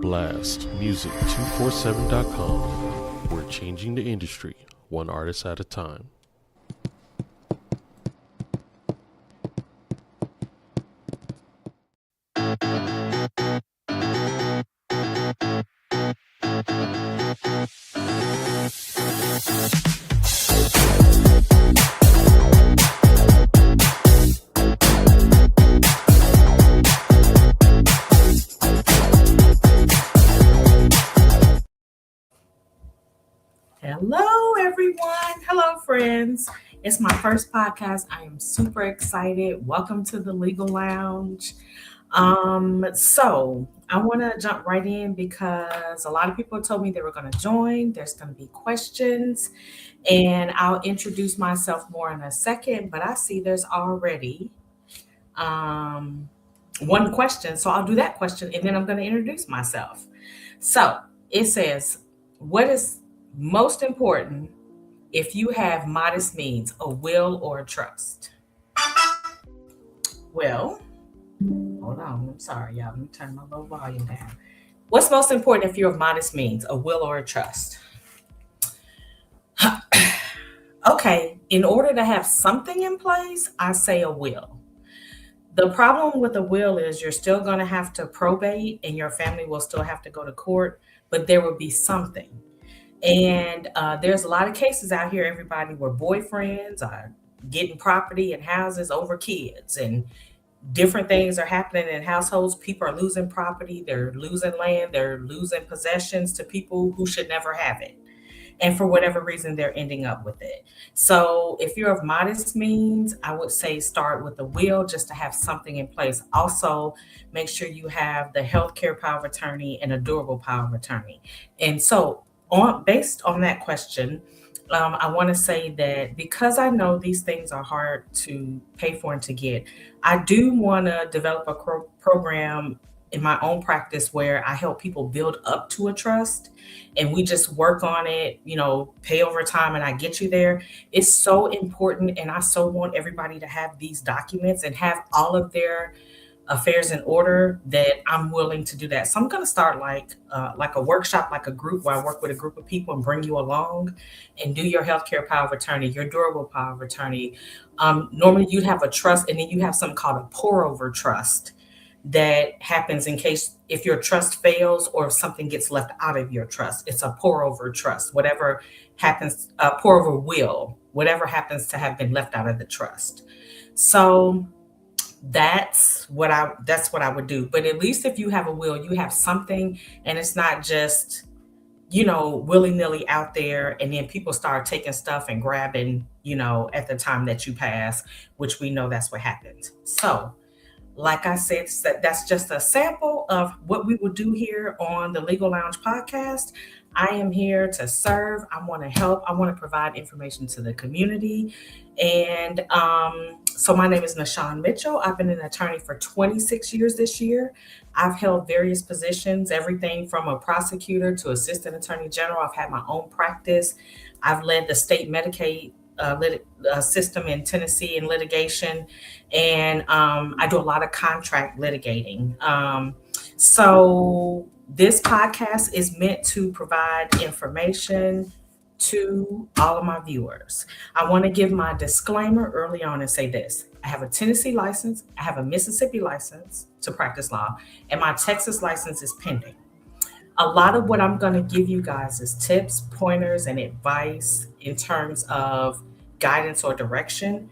Blast Music247.com. We're changing the industry, one artist at a time. Hello, everyone. Hello, friends. It's my first podcast. I am super excited. Welcome to the Legal Lounge. So I want to jump right in because a lot of people told me they were going to join. There's going to be questions, and I'll introduce myself more in a second. But I see there's already um, one question, so I'll do that question, and then I'm going to introduce myself. So it says, "What is most important if you have modest means, a will or a trust?" Well, hold on. I'm sorry, y'all. Let me turn my little volume down. What's most important if you have modest means, a will or a trust? Okay, in order to have something in place, I say a will. The problem with a will is you're still going to have to probate and your family will still have to go to court, but there will be something. And there's a lot of cases out here, everybody, where boyfriends are getting property and houses over kids, and different things are happening in households. People are losing property, they're losing land, they're losing possessions to people who should never have it. And for whatever reason, they're ending up with it. So if you're of modest means, I would say start with the will just to have something in place. Also, make sure you have the healthcare power of attorney and a durable power of attorney. And so, based on that question, I want to say that because I know these things are hard to pay for and to get, I do want to develop a program in my own practice where I help people build up to a trust, and we just work on it, pay over time, and I get you there. It's so important, and I so want everybody to have these documents and have all of their affairs in order that I'm willing to do that. So I'm going to start like a workshop, like a group where I work with a group of people and bring you along and do your healthcare power of attorney, your durable power of attorney. Normally you'd have a trust, and then you have something called a pour over trust that happens in case if your trust fails or if something gets left out of your trust. It's a pour over trust, whatever happens, pour over will, whatever happens to have been left out of the trust. So that's what I would do. But at least if you have a will, you have something, and it's not just willy-nilly out there, and then people start taking stuff and grabbing at the time that you pass, which we know that's what happens. So like I said, that's just a sample of what we will do here on the Legal Lounge podcast. I am here to serve. I want to help. I want to provide information to the community. And so my name is Nashawn Mitchell. I've been an attorney for 26 years this year. I've held various positions, everything from a prosecutor to assistant attorney general. I've had my own practice. I've led the state Medicaid system in Tennessee in litigation, and I do a lot of contract litigating. So this podcast is meant to provide information to all of my viewers. I want to give my disclaimer early on and say this. I have a Tennessee license, I have a Mississippi license to practice law, and my Texas license is pending. A lot of what I'm going to give you guys is tips, pointers, and advice in terms of guidance or direction.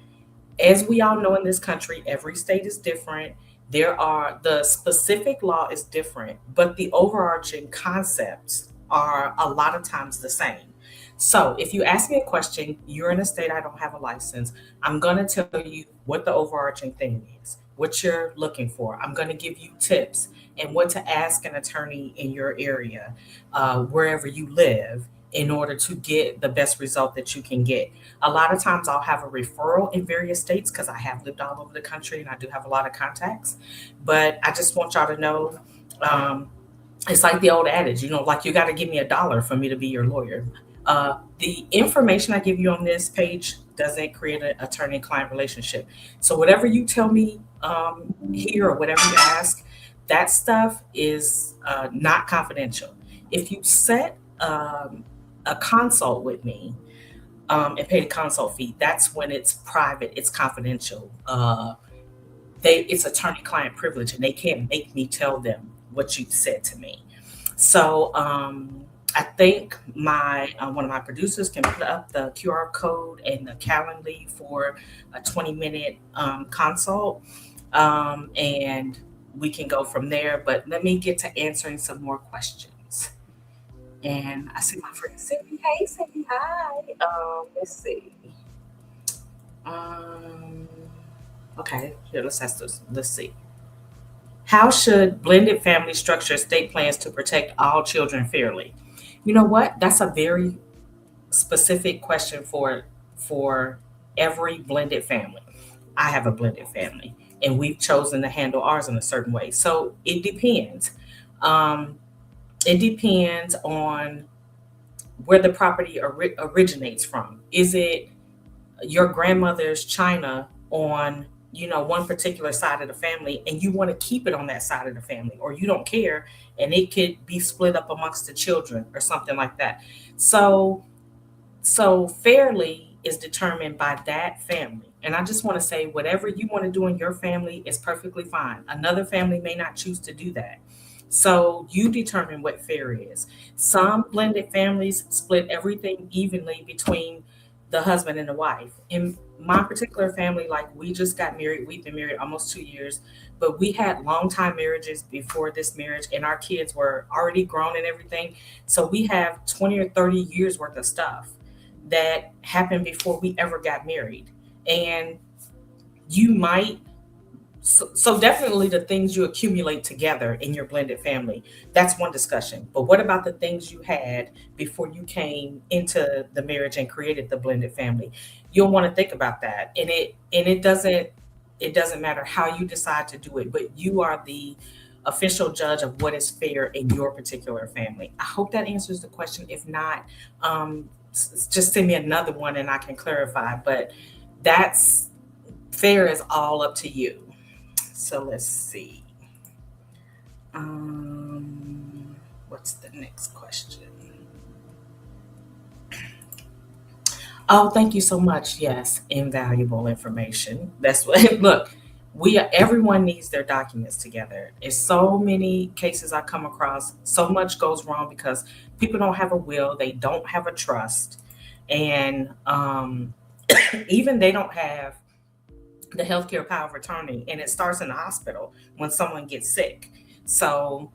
As we all know in this country, every state is different. The specific law is different, but the overarching concepts are a lot of times the same. So if you ask me a question, you're in a state I don't have a license, I'm going to tell you what the overarching thing is, what you're looking for. I'm going to give you tips and what to ask an attorney in your area, wherever you live, in order to get the best result that you can get. A lot of times I'll have a referral in various states because I have lived all over the country and I do have a lot of contacts. But I just want y'all to know, it's like the old adage, like you got to give me $1 for me to be your lawyer. The information I give you on this page doesn't create an attorney-client relationship. So whatever you tell me here or whatever you ask, That stuff is not confidential. If you set a consult with me and pay the consult fee, that's when it's private, it's confidential. It's attorney-client privilege, and they can't make me tell them what you said to me. So I think my one of my producers can put up the QR code and the Calendly for a 20-minute consult, and we can go from there. But let me get to answering some more questions. And I see my friend Cindy. Hey, Cindy. Hi. Let's see. Um, okay, here, let's ask this. Let's see. How should blended family structure estate plans to protect all children fairly? You know what? That's a very specific question for every blended family. I have a blended family, and we've chosen to handle ours in a certain way. So it depends. Um, it depends on where the property originates from. Is it your grandmother's china on one particular side of the family, and you want to keep it on that side of the family, or you don't care, and it could be split up amongst the children or something like that? So so fairly is determined by that family. And I just want to say, whatever you want to do in your family is perfectly fine. Another family may not choose to do that. So you determine what fair is. Some blended families split everything evenly between the husband and the wife. In my particular family, like, we just got married. We've been married almost 2 years, but we had long time marriages before this marriage, and our kids were already grown and everything. So we have 20 or 30 years worth of stuff that happened before we ever got married. And you might, so definitely the things you accumulate together in your blended family, that's one discussion. But what about the things you had before you came into the marriage and created the blended family? You'll want to think about that. And it doesn't matter how you decide to do it, but you are the official judge of what is fair in your particular family. I hope that answers the question. If not, just send me another one and I can clarify. But that's fair is all up to you. So let's see. What's the next question? Oh, thank you so much. Yes, invaluable information. That's what. Look, everyone needs their documents together. It's so many cases I come across. So much goes wrong because people don't have a will. They don't have a trust, and even they don't have the healthcare power of attorney. And it starts in the hospital when someone gets sick. So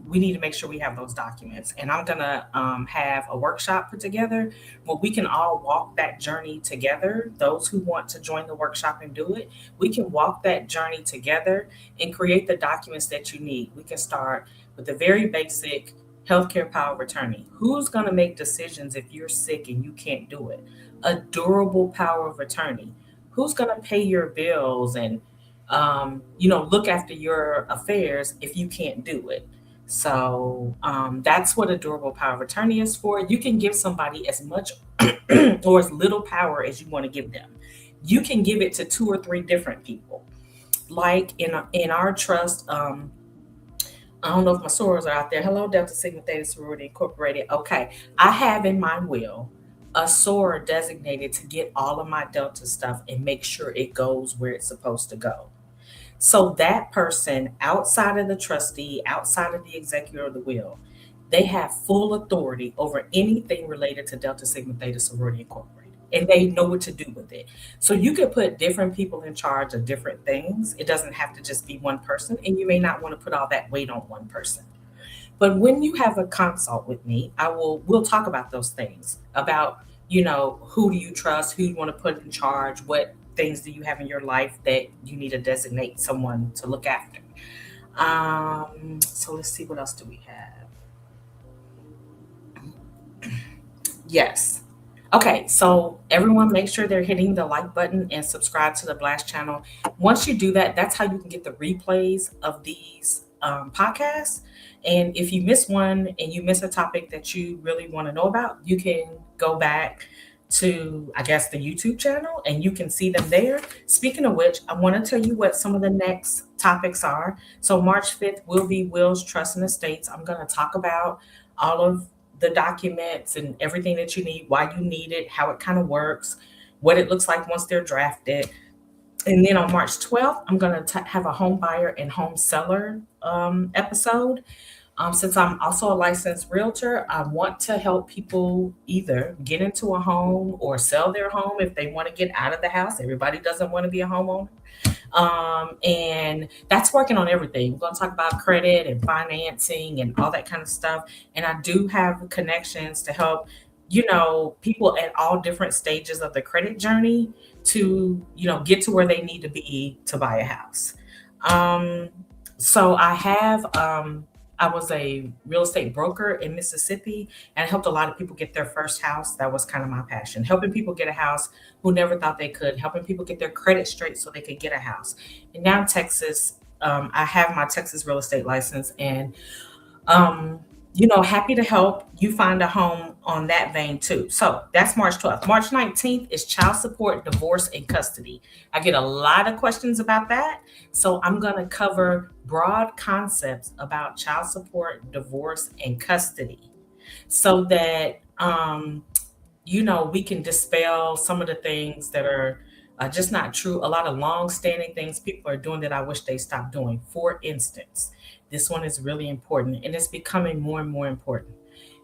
we need to make sure we have those documents. And I'm going to have a workshop put together where we can all walk that journey together. Those who want to join the workshop and do it, we can walk that journey together and create the documents that you need. We can start with the very basic healthcare power of attorney. Who's going to make decisions if you're sick and you can't do it? A durable power of attorney. Who's going to pay your bills and look after your affairs if you can't do it? So that's what a durable power of attorney is for. You can give somebody as much or as little power as you want to give them. You can give it to two or three different people. Like in our trust, I don't know if my sorors are out there. Hello, Delta Sigma Theta Sorority Incorporated. Okay, I have in my will a soror designated to get all of my Delta stuff and make sure it goes where it's supposed to go. So that person, outside of the trustee, outside of the executor of the will, they have full authority over anything related to Delta Sigma Theta Sorority Incorporated. And they know what to do with it. So you could put different people in charge of different things. It doesn't have to just be one person, and you may not want to put all that weight on one person. But when you have a consult with me, we'll talk about those things, about who do you trust, who you want to put in charge, what things do you have in your life that you need to designate someone to look after. So let's see, what else do we have? Yes. Okay, so everyone make sure they're hitting the like button and subscribe to the Blast channel. Once you do that, that's how you can get the replays of these podcasts. And if you miss one and you miss a topic that you really want to know about, you can go back to, I guess, the YouTube channel, and you can see them there. Speaking of which, I want to tell you what some of the next topics are. So, March 5th will be Wills, Trust, and Estates. I'm going to talk about all of the documents and everything that you need, why you need it, how it kind of works, what it looks like once they're drafted. And then on March 12th, I'm going to have a home buyer and home seller episode. Since I'm also a licensed realtor, I want to help people either get into a home or sell their home if they want to get out of the house. Everybody doesn't want to be a homeowner. And that's working on everything. We're going to talk about credit and financing and all that kind of stuff. And I do have connections to help, people at all different stages of the credit journey to, get to where they need to be to buy a house. Um, so I was a real estate broker in Mississippi, and I helped a lot of people get their first house. That was kind of my passion, helping people get a house who never thought they could, helping people get their credit straight so they could get a house. And now in Texas, I have my Texas real estate license, and um, happy to help you find a home on that vein too. So that's March 12th. March 19th is child support, divorce, and custody. I get a lot of questions about that. So I'm going to cover broad concepts about child support, divorce, and custody so that we can dispel some of the things that are just not true. A lot of long-standing things people are doing that I wish they stopped doing. For instance, this one is really important, and it's becoming more and more important.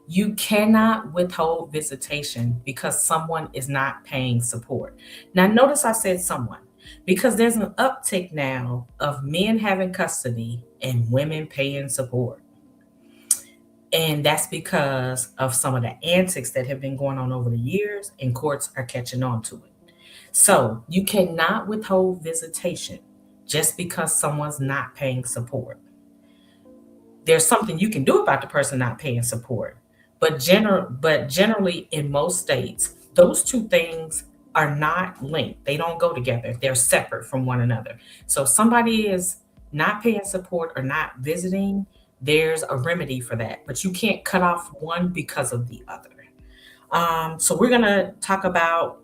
You cannot withhold visitation because someone is not paying support. Now, notice I said someone, because there's an uptick now of men having custody and women paying support. And that's because of some of the antics that have been going on over the years, and courts are catching on to it. So you cannot withhold visitation just because someone's not paying support. There's something you can do about the person not paying support. But generally in most states, those two things are not linked. They don't go together. They're separate from one another. So if somebody is not paying support or not visiting, there's a remedy for that. But you can't cut off one because of the other. So we're gonna talk about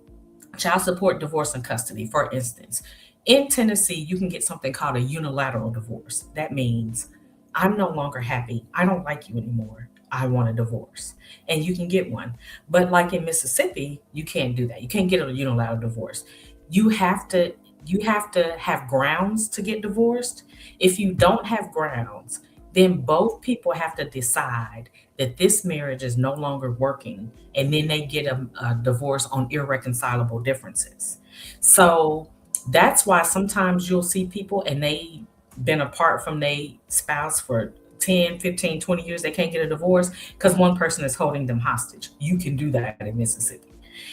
child support, divorce, and custody. For instance, in Tennessee, you can get something called a unilateral divorce. That means I'm no longer happy. I don't like you anymore. I want a divorce. And you can get one. But like in Mississippi, you can't do that. You can't get a unilateral divorce. You have to you have to have grounds to get divorced. If you don't have grounds, then both people have to decide that this marriage is no longer working, and then they get a divorce on irreconcilable differences. So that's why sometimes you'll see people and they been apart from their spouse for 10, 15, 20 years. They can't get a divorce because one person is holding them hostage. You can do that in Mississippi.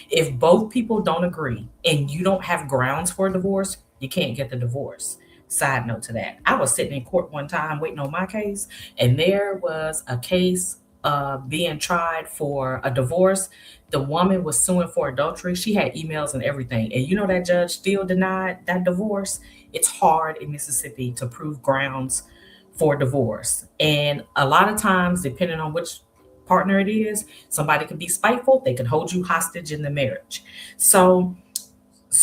If both people don't agree and you don't have grounds for a divorce, you can't get the divorce. Side note to that, I was sitting in court one time waiting on my case, and there was a case being tried for a divorce. The woman was suing for adultery. She had emails and everything. And that judge still denied that divorce. It's hard in Mississippi to prove grounds for divorce. And a lot of times, depending on which partner it is, somebody can be spiteful. They can hold you hostage in the marriage. So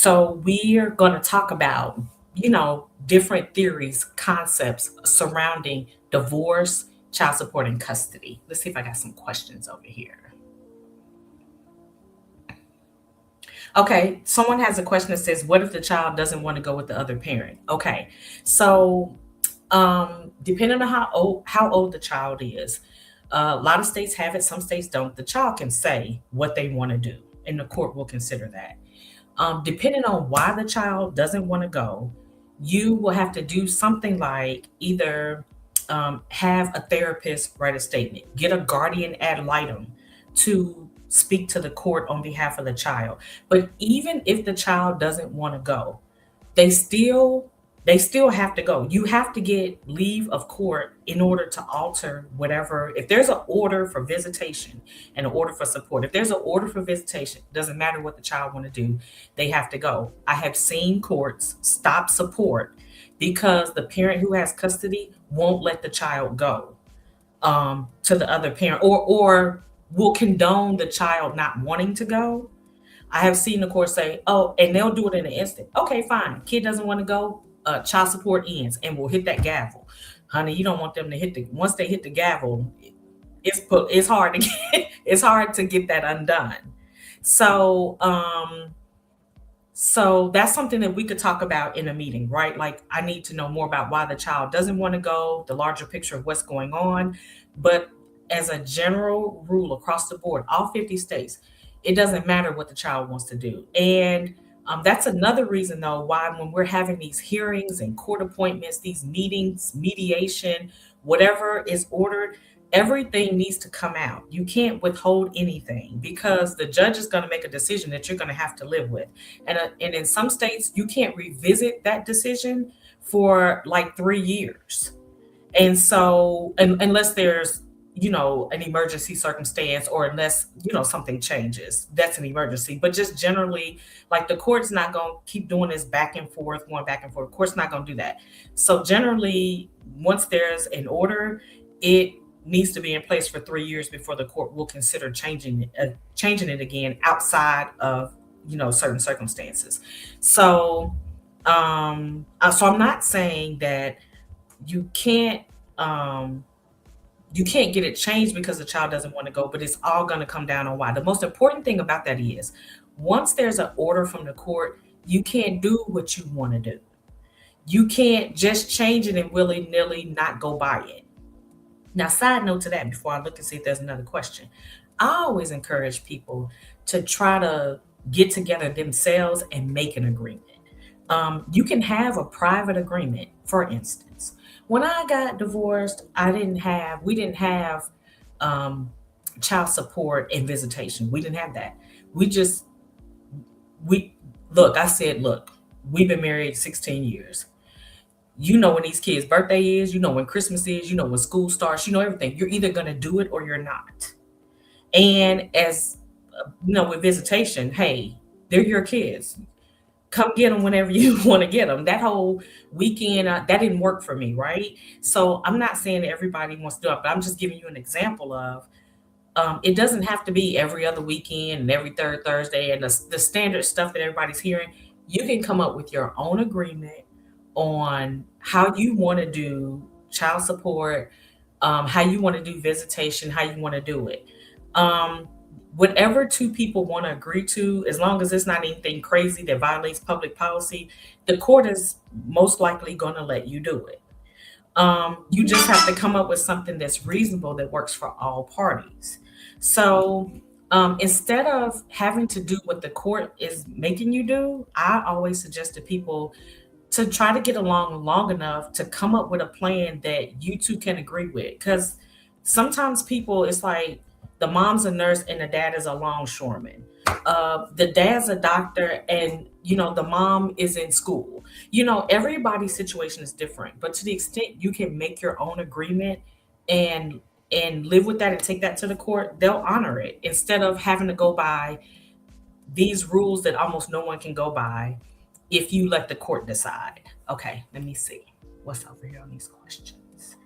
we're going to talk about, different theories, concepts surrounding divorce, child support, and custody. Let's see if I got some questions over here. Okay, someone has a question that says, "What if the child doesn't want to go with the other parent?" Okay, so depending on how old the child is, a lot of states have it, some states don't. The child can say what they want to do, and the court will consider that. Depending on why the child doesn't want to go, you will have to do something like either have a therapist write a statement, get a guardian ad litem to speak to the court on behalf of the child. But even if the child doesn't want to go, they still they still have to go. You have to get leave of court in order to alter whatever. If there's an order for visitation and an order for support, if there's an order for visitation, doesn't matter what the child want to do, they have to go. I have seen courts stop support because the parent who has custody won't let the child go to the other parent, or will condone the child not wanting to go, I have seen the court say, oh, and they'll do it in an instant. Okay, fine. Kid doesn't want to go. Child support ends, and we'll hit that gavel. Honey, you don't want them to hit the once they hit the gavel, it's hard to get it's hard to get that undone. So so that's something that we could talk about in a meeting, right? Like, I need to know more about why the child doesn't want to go, the larger picture of what's going on. But as a general rule across the board, all 50 states, it doesn't matter what the child wants to do. And that's another reason, though, why when we're having these hearings and court appointments, these meetings, mediation, whatever is ordered, everything needs to come out. You can't withhold anything because the judge is going to make a decision that you're going to have to live with. And in some states, you can't revisit that decision for like 3 years. And so, unless there's, an emergency circumstance, or unless, something changes, that's an emergency. But just generally, like, the court's not going to keep doing this back and forth, going back and forth. The court's not going to do that. So, generally, once there's an order, it needs to be in place for 3 years before the court will consider changing it again outside of, certain circumstances. So, so I'm not saying that you can't um you can't get it changed because the child doesn't want to go, but it's all going to come down on why. The most important thing about that is, once there's an order from the court, you can't do what you want to do. You can't just change it and willy-nilly not go by it. Now, side note to that, before I look and see if there's another question, I always encourage people to try to get together themselves and make an agreement. You can have a private agreement. For instance, when I got divorced, we didn't have um, child support and visitation. We didn't have that. We just, we, look, I said, look, we've been married 16 years. You know when these kids' birthday is, you know when Christmas is, you know when school starts, you know everything. You're either going to do it or you're not. And as with visitation, hey, they're your kids. Come get them whenever you want to get them. That whole weekend, that didn't work for me, right? So I'm not saying that everybody wants to do it, but I'm just giving you an example of, it doesn't have to be every other weekend and every third Thursday and the standard stuff that everybody's hearing. You can come up with your own agreement on how you want to do child support, how you want to do visitation, how you want to do it. Um, Whatever two people want to agree to, as long as it's not anything crazy that violates public policy, the court is most likely going to let you do it. You just have to come up with something that's reasonable that works for all parties. So instead of having to do what the court is making you do, I always suggest to people to try to get along long enough to come up with a plan that you two can agree with. Because sometimes people, it's like the mom's a nurse and the dad is a longshoreman. The dad's a doctor, and the mom is in school. Everybody's situation is different, but to the extent you can make your own agreement and live with that and take that to the court, they'll honor it instead of having to go by these rules that almost no one can go by if you let the court decide. Okay, let me see what's over here on these questions.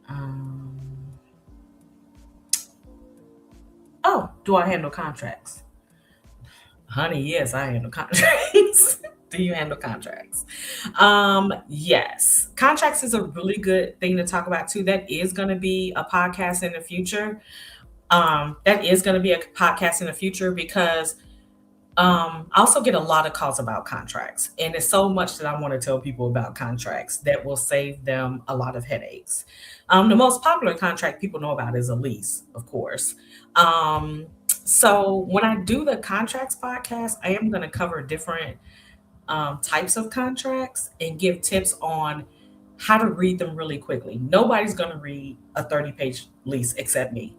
Um, oh, do I handle contracts? Honey, yes, I handle contracts. Do you handle contracts? Yes. Contracts is a really good thing to talk about too. That is going to be a podcast in the future. That is going to be a podcast in the future because I also get a lot of calls about contracts, and it's so much that I want to tell people about contracts that will save them a lot of headaches. The most popular contract people know about is a lease, of course. So when I do the contracts podcast, I am going to cover different types of contracts and give tips on how to read them really quickly. Nobody's going to read a 30-page lease except me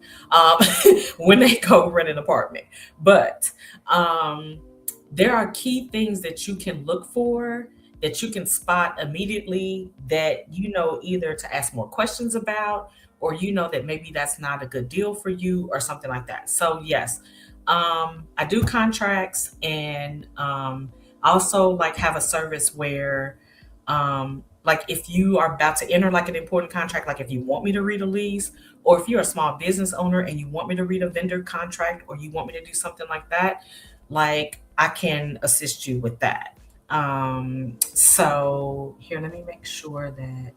when they go rent an apartment. But um, there are key things that you can look for, that you can spot immediately, that either to ask more questions about, or that maybe that's not a good deal for you or something like that. So yes, I do contracts, and also like have a service where like if you are about to enter like an important contract, like if you want me to read a lease, or if you're a small business owner and you want me to read a vendor contract, or you want me to do something like that, like I can assist you with that. So here, let me make sure that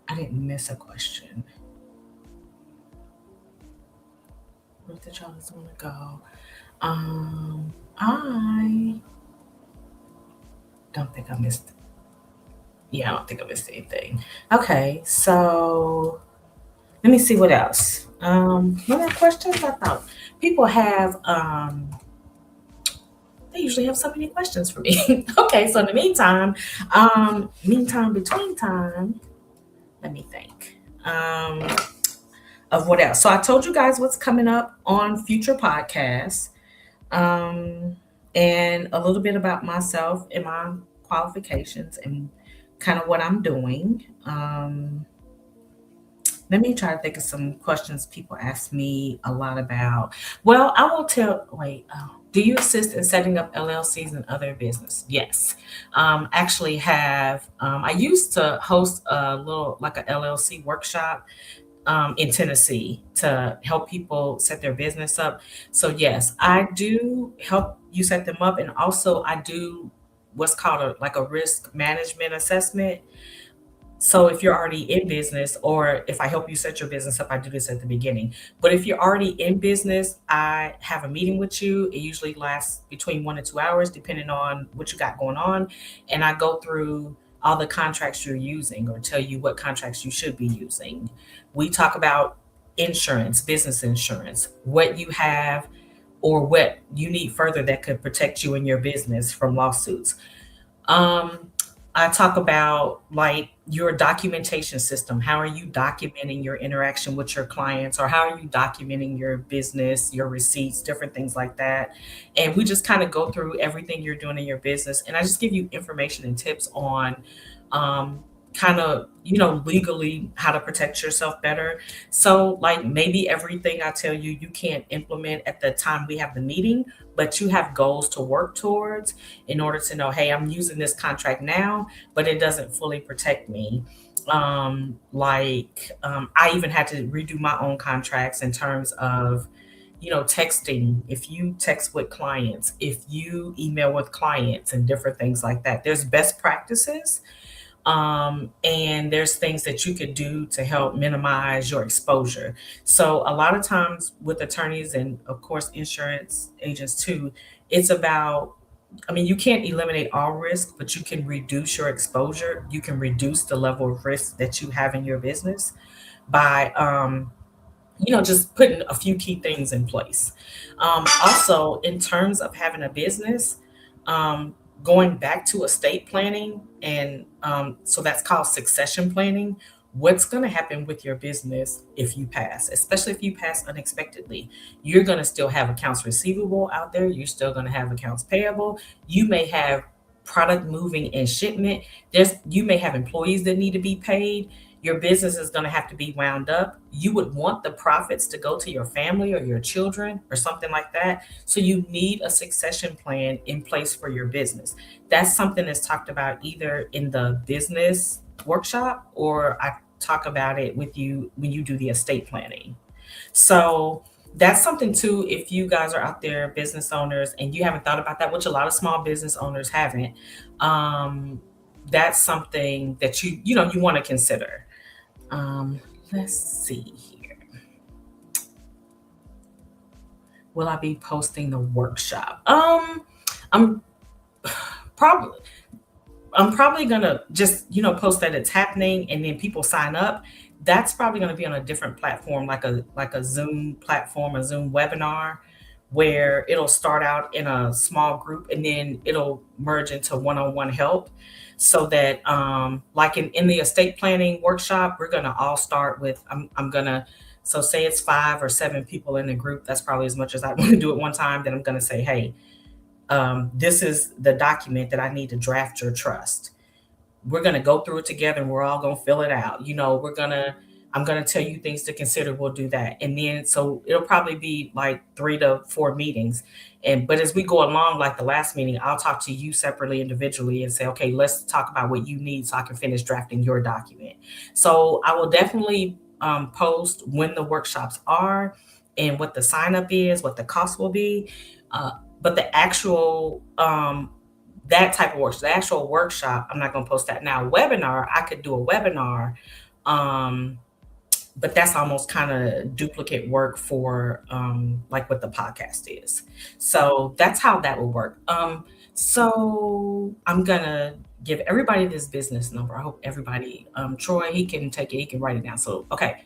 I didn't miss a question. Where did y'all just want to go? I don't think I missed. Yeah, I don't think I missed anything. Okay, so let me see what else. What other questions? I thought people have. They usually have so many questions for me. Okay, so in the meantime, between time, let me think. Of what else? So I told you guys what's coming up on future podcasts, um, and a little bit about myself and my qualifications and kind of what I'm doing. Let me try to think of some questions people ask me a lot about. Well, I will tell. Wait, do you assist in setting up LLCs and other business? Yes, actually have. I used to host a little like a LLC workshop in Tennessee to help people set their business up. So yes, I do help you set them up, and also I do what's called a risk management assessment. So if you're already in business, or if I help you set your business up, I do this at the beginning. But if you're already in business, I have a meeting with you. It usually lasts between 1 to 2 hours, depending on what you got going on. And I go through all the contracts you're using or tell you what contracts you should be using. We talk about insurance, business insurance, what you have or what you need further that could protect you and your business from lawsuits. Um, I talk about like your documentation system. How are you documenting your interaction with your clients, or how are you documenting your business, your receipts, different things like that. And we just kind of go through everything you're doing in your business. And I just give you information and tips on um, kind of, legally how to protect yourself better. So, like maybe everything I tell you, you can't implement at the time we have the meeting, but you have goals to work towards in order to know, hey, I'm using this contract now, but it doesn't fully protect me. I even had to redo my own contracts in terms of, texting. If you text with clients, if you email with clients, and different things like that, there's best practices, and there's things that you could do to help minimize your exposure. So a lot of times with attorneys and of course insurance agents too, it's about, I mean, you can't eliminate all risk, but you can reduce your exposure. You can reduce the level of risk that you have in your business by just putting a few key things in place. Also, in terms of having a business, um, going back to estate planning, and so that's called succession planning. What's going to happen with your business if you pass, especially if you pass unexpectedly? You're going to still have accounts receivable out there. You're still going to have accounts payable. You may have product moving and shipment. You may have employees that need to be paid. Your business is going to have to be wound up. You would want the profits to go to your family or your children or something like that. So you need a succession plan in place for your business. That's something that's talked about either in the business workshop, or I talk about it with you when you do the estate planning. So that's something too, if you guys are out there, business owners, and you haven't thought about that, which a lot of small business owners haven't. Um, that's something that you want to consider. Um, let's see here. Will I be posting the workshop? I'm probably I'm probably gonna just post that it's happening, and then people sign up. That's probably gonna be on a different platform, like a Zoom platform, a Zoom webinar, where it'll start out in a small group and then it'll merge into one-on-one help. So that like in the estate planning workshop, we're gonna all start with I'm gonna so say it's 5 or 7 people in the group. That's probably as much as I want to do at one time. Then I'm gonna say, hey, this is the document that I need to draft your trust. We're going to go through it together, and we're all going to fill it out. I'm going to tell you things to consider. We'll do that. And then, so it'll probably be like 3 to 4 meetings. But as we go along, like the last meeting, I'll talk to you separately, individually, and say, okay, let's talk about what you need so I can finish drafting your document. So I will definitely post when the workshops are and what the sign up is, what the cost will be. But the actual that type of work, the actual workshop, I'm not going to post that now. Webinar, I could do a webinar, um, but that's almost kind of duplicate work for like what the podcast is. So that's how that will work. So I'm gonna give everybody this business number. I hope everybody, Troy, he can take it, he can write it down. So okay,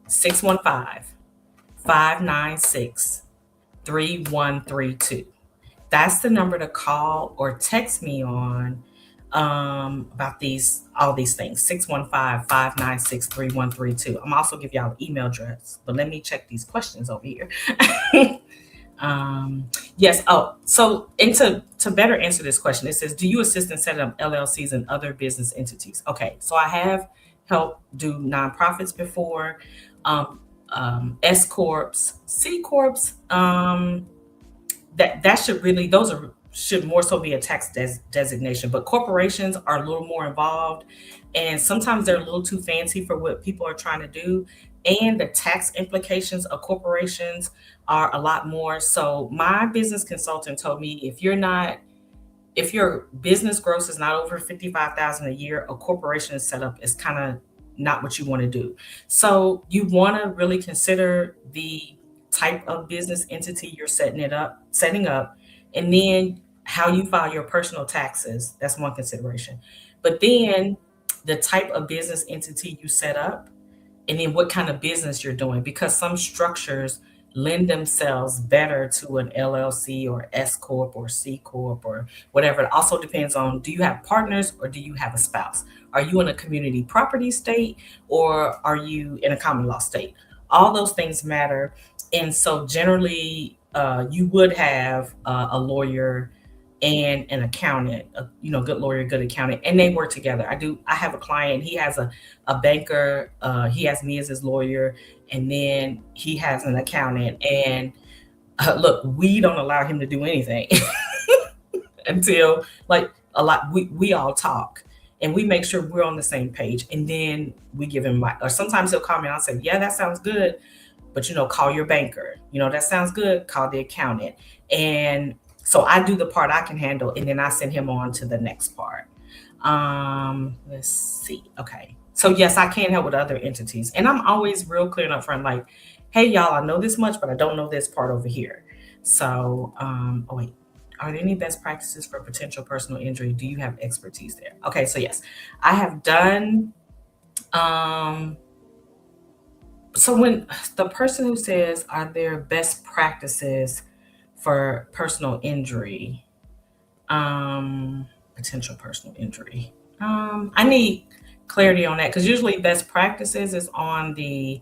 615-596-3132. That's the number to call or text me on about these all these things. 615-596-3132. I'm also give y'all an email address, but let me check these questions over here. um, yes. Oh, so and to better answer this question, it says, "Do you assist in setting up LLCs and other business entities?" Okay, so I have helped do nonprofits before, um, S corps, C corps. That should really those are should more so be a tax designation, but corporations are a little more involved, and sometimes they're a little too fancy for what people are trying to do, and the tax implications of corporations are a lot more. So my business consultant told me, if your business gross is not over 55,000 a year, a corporation setup is kind of not what you want to do. So you want to really consider the type of business entity you're setting up, and then how you file your personal taxes. That's one consideration. But then the type of business entity you set up, and then what kind of business you're doing, because some structures lend themselves better to an LLC or S corp or C corp or whatever. It also depends on, do you have partners or do you have a spouse? Are you in a community property state or are you in a common law state? All those things matter. And so generally, you would have a lawyer and an accountant, good lawyer, good accountant, and they work together. I have a client, he has a banker, he has me as his lawyer, and then he has an accountant. And look, we don't allow him to do anything until like a lot, we all talk and we make sure we're on the same page. And then we give him or sometimes he'll call me and I'll say, yeah, that sounds good. But call your banker. That sounds good. Call the accountant. And so I do the part I can handle, and then I send him on to the next part. Let's see. Okay. So yes, I can help with other entities, and I'm always real clear and upfront. Like, hey, y'all, I know this much, but I don't know this part over here. So, oh wait, are there any best practices for potential personal injury? Do you have expertise there? Okay, so yes, I have done. Um, so when the person who says, are there best practices for personal injury, potential personal injury, I need clarity on that, because usually best practices is on the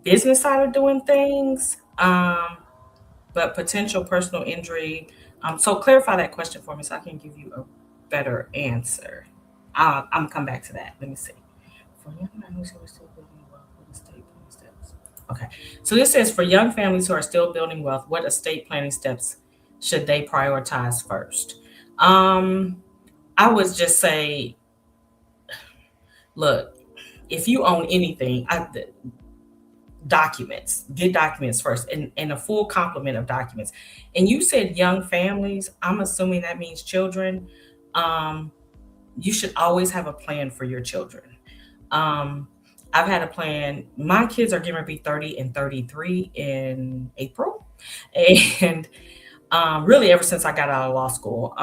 business side of doing things, but potential personal injury, so clarify that question for me so I can give you a better answer. I'm gonna come back to that. Let me see. For young families who are still building wealth, what estate planning steps? Okay, so this says, for young families who are still building wealth, what estate planning steps should they prioritize first? Um, I would just say, look, if you own anything, documents, get documents first, and a full complement of documents. And you said young families, I'm assuming that means children. Um, you should always have a plan for your children. Um, I've had a plan. My kids are going to be 30 and 33 in April. And really ever since I got out of law school.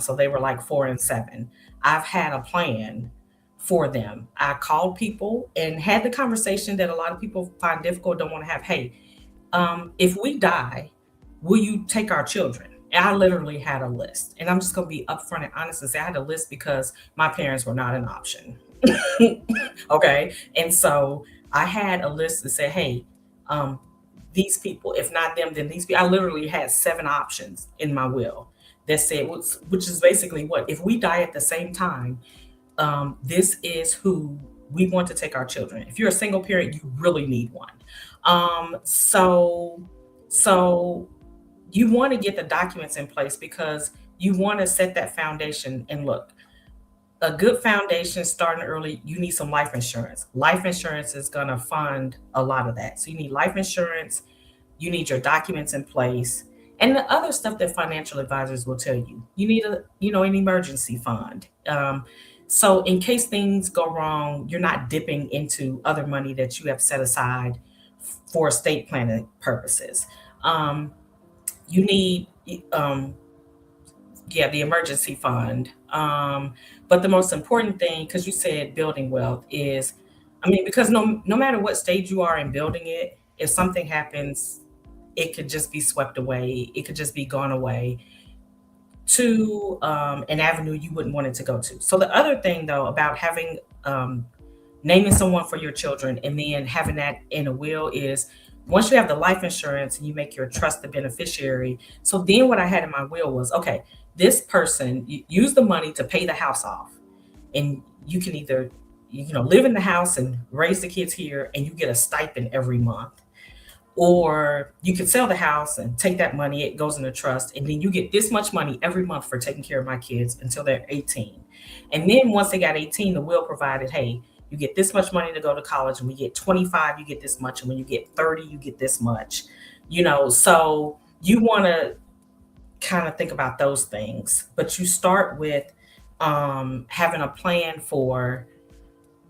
So they were like 4 and 7. I've had a plan for them. I called people and had the conversation that a lot of people find difficult, don't want to have. Hey, if we die, will you take our children? And I literally had a list. And I'm just going to be upfront and honest and say I had a list because my parents were not an option. Okay. And so I had a list to say, hey, um, these people, if not them, then these people. I literally had 7 options in my will that said, which is basically what, if we die at the same time, this is who we want to take our children. If you're a single parent, you really need one. So you want to get the documents in place because you want to set that foundation. And look, a good foundation starting early, you need some life insurance. Life insurance is going to fund a lot of that. So you need life insurance, you need your documents in place, And the other stuff that financial advisors will tell you, you need an emergency fund. So in case things go wrong, you're not dipping into other money that you have set aside for estate planning purposes. Um, you need, um, yeah, the emergency fund. But the most important thing, because you said building wealth, is, I mean, because no matter what stage you are in building it, if something happens, it could just be swept away. It could just be gone away to an avenue you wouldn't want it to go to. So the other thing, though, about having naming someone for your children and then having that in a will is once you have the life insurance and you make your trust the beneficiary. So then what I had in my will was, okay, this person use the money to pay the house off, and you can either live in the house and raise the kids here and you get a stipend every month, or you could sell the house and take that money, it goes in a trust, and then you get this much money every month for taking care of my kids until they're 18. And then once they got 18, the will provided, hey, you get this much money to go to college, and when you get 25, you get this much, and when you get 30, you get this much. So you want to kind of think about those things, but you start with having a plan for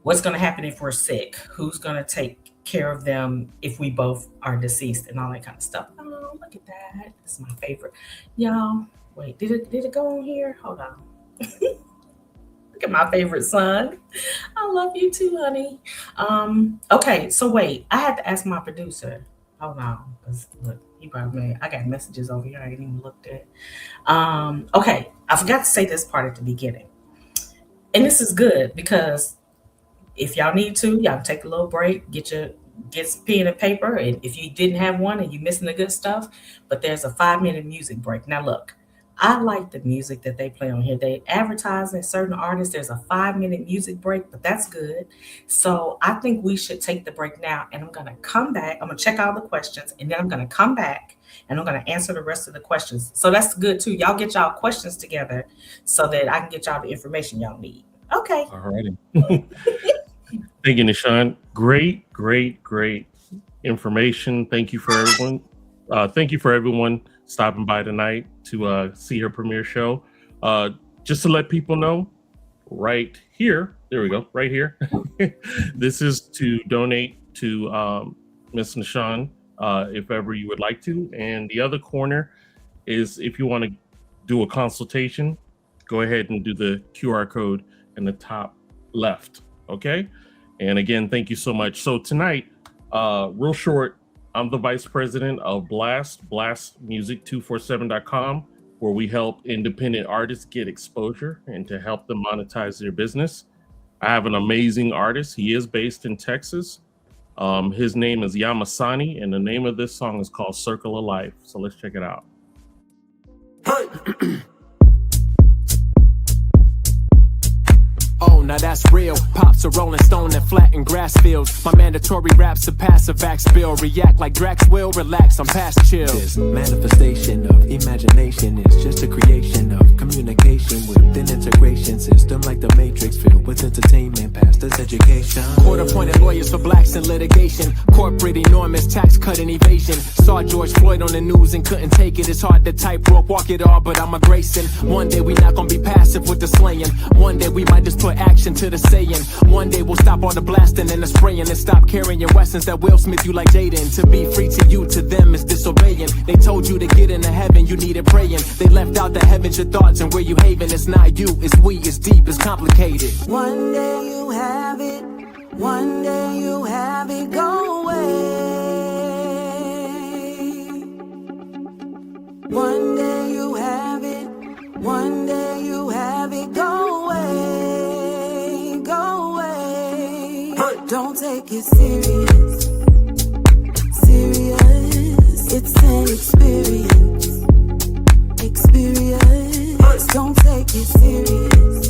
what's going to happen if we're sick, who's going to take care of them if we both are deceased, and all that kind of stuff. Oh, look at that. This is my favorite. Y'all, wait, did it go on here? Hold on. Look at my favorite son. I love you too, honey. Okay, so wait, I had to ask my producer. Hold on, 'cause look, he probably mad. I got messages over here I ain't even looked at. Okay, I forgot to say this part at the beginning. And this is good because if y'all need to, y'all take a little break, get some pen and paper. And if you didn't have one and you're missing the good stuff, but there's a 5 minute music break. Now look, I like the music that they play on here. They advertise in certain artists. There's a 5 minute music break, but that's good. So I think we should take the break now, and I'm gonna come back. I'm gonna check all the questions, and then I'm gonna come back and I'm gonna answer the rest of the questions. So that's good too. Y'all get y'all questions together so that I can get y'all the information y'all need. Okay. All righty. Thank you, Nishan. Great, great, great information. Thank you for everyone. Thank you for everyone stopping by tonight to see her premiere show. Just to let people know, right here, there we go, right here. This is to donate to Miss Nishan, if ever you would like to. And the other corner is if you want to do a consultation, go ahead and do the QR code in the top left. Okay. And again, thank you so much. So tonight, real short, I'm the vice president of blastmusic247.com, where we help independent artists get exposure and to help them monetize their business. I have an amazing artist. He is based in Texas. His name is Yamasani, and the name of this song is called Circle of Life. So let's check it out. Hey. Oh, now that's real. Pops a rolling stone and flatten grass fields. My mandatory raps surpass a vax bill. React like Drax will, relax, I'm past chill. This manifestation of imagination is just a creation of communication with an integration system like the Matrix, filled with entertainment, pastors, education. Court-appointed lawyers for blacks in litigation. Corporate enormous tax cut and evasion. Saw George Floyd on the news and couldn't take it. It's hard to tightrope, walk it all, but I'm a Grayson. One day we not gonna be passive with the slaying. One day we might just put action to the saying. One day we'll stop all the blasting and the spraying and stop carrying weapons that will smith you like Jaden. To be free to you, to them is disobeying. They told you to get into heaven, you needed praying. They left out the heavens, your thoughts, and where you haven. It's not you, it's we, it's deep, it's complicated. One day you have it, one day you have it, go away. One day you have it, one day you have it, go away, go away. Don't take it serious, serious. It's an experience, experience. Don't take it serious,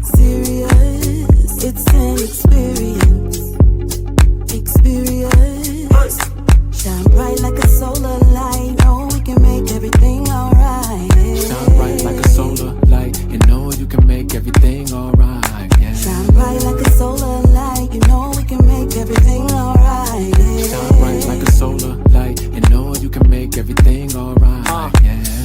serious. It's an experience, experience. Shine bright like a solar light. Oh, we can make everything alright. Yeah. Shine bright like a solar light, and know you can make everything alright. Yeah. Shine bright like a solar light. You know we can make everything alright. Yeah. Shine bright like a solar light, and know you can make make everything alright.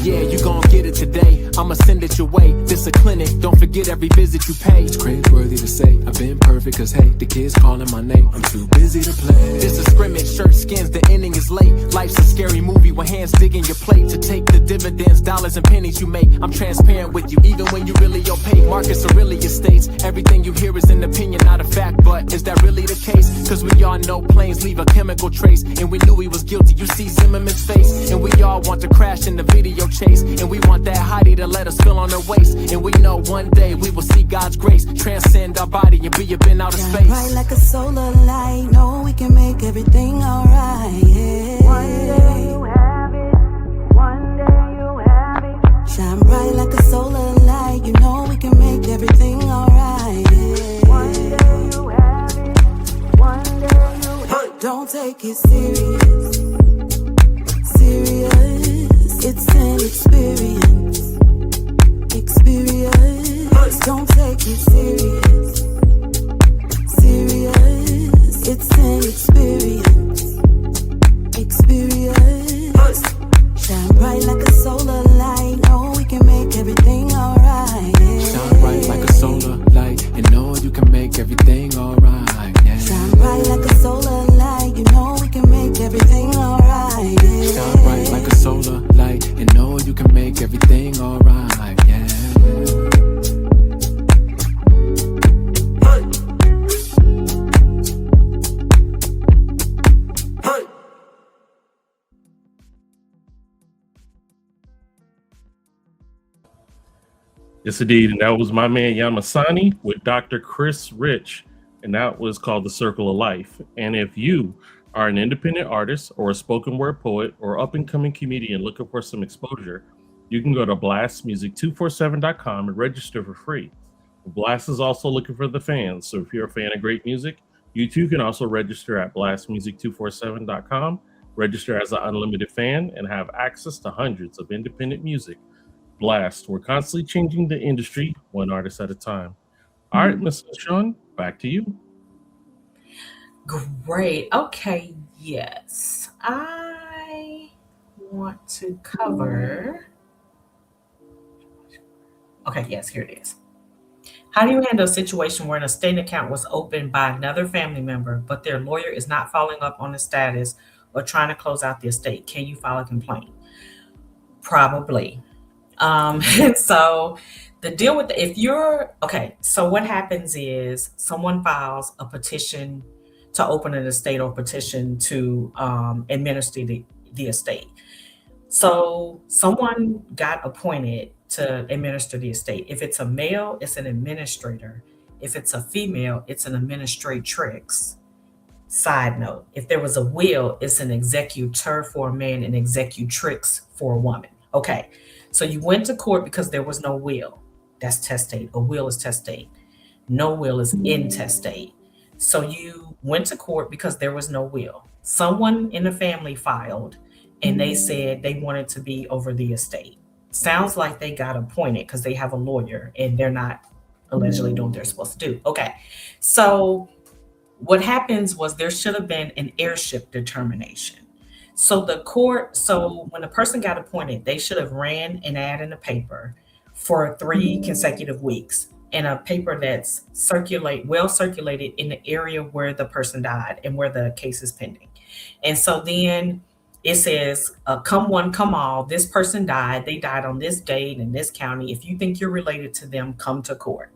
Yeah, you gon' get it today. I'ma send it your way. This a clinic, don't forget every visit you pay. It's cringeworthy to say I've been perfect, cause hey, the kids calling my name. I'm too busy to play. This a scrimmage, shirt skins, the ending is late. Life's a scary movie with hands digging your plate to take the dividends, dollars and pennies you make. I'm transparent with you, even when you really opaque. Marcus Aurelius states, everything you hear is an opinion, not a fact. But is that really the case? Cause we all know planes leave a chemical trace, and we knew he was guilty. You see Zimmerman's face, and we all want to crash in the video chase, and we want that hottie to let us feel on her waist, and we know one day we will see God's grace transcend our body and be up in outer space. Bright like a solar light, know we can make everything alright. Yeah. One day you have it, one day you have it. Shine bright like a solar light, you know we can make everything alright. Yeah. One day you have it, one day you have it. Don't take it serious, serious. It's an experience, experience. Don't take it serious, serious. It's an experience, experience. Shine bright like a solar light, know we can make everything alright. Yeah. Shine bright like a solar light, and know you can make everything alright. Yeah. Shine bright like a solar light, you know we can make everything alright. Yeah. Shine bright like a solar light, and know you can make everything alright. Yeah. Yes, indeed. And that was my man Yamasani with Dr. Chris Rich, and that was called The Circle of Life. And if you are an independent artist or a spoken word poet or up and coming comedian looking for some exposure, you can go to blastmusic247.com and register for free. Blast is also looking for the fans. So if you're a fan of great music, you too can also register at blastmusic247.com, register as an unlimited fan, and have access to hundreds of independent music. Blast, we're constantly changing the industry one artist at a time. All right, Mr. Sean, back to you. Great. Okay. Yes. I want to cover. Okay. Yes, here it is. How do you handle a situation where an estate account was opened by another family member, but their lawyer is not following up on the status or trying to close out the estate? Can you file a complaint? Probably. And so the deal with if you're okay, so what happens is someone files a petition to open an estate or petition to administer the estate. So someone got appointed to administer the estate. If it's a male, it's an administrator. If it's a female, it's an administratrix. Side note, if there was a will, it's an executor for a man and executrix for a woman. Okay, so you went to court because there was no will. That's testate. A will is testate. No will is intestate. So you went to court because there was no will. Someone in the family filed and they said they wanted to be over the estate. Sounds like they got appointed because they have a lawyer and they're not allegedly doing what they're supposed to do. Okay, so what happens was there should have been an heirship determination. So the court, so when a person got appointed, they should have ran an ad in the paper for 3 consecutive weeks, in a paper that's well circulated in the area where the person died and where the case is pending. And so then it says, come one, come all, this person died, they died on this date in this county. If you think you're related to them, come to court.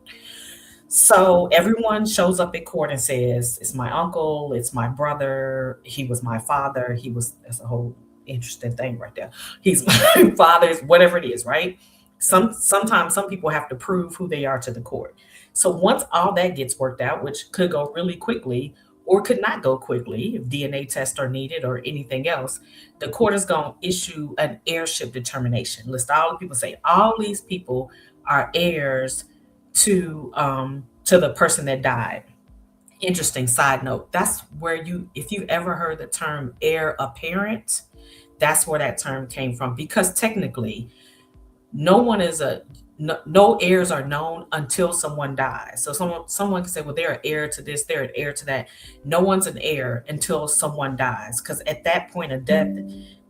So everyone shows up at court and says, it's my uncle, it's my brother, he was my father, that's a whole interesting thing right there. He's my father's, whatever it is, right? Sometimes some people have to prove who they are to the court. So once all that gets worked out, which could go really quickly or could not go quickly if DNA tests are needed or anything else, the court is going to issue an heirship determination. List all the people, say all these people are heirs to the person that died. Interesting side note. That's where if you ever heard the term heir apparent, that's where that term came from, because technically no one is no heirs are known until someone dies. So someone can say, well, they're an heir to this, they're an heir to that. No one's an heir until someone dies, because at that point of death,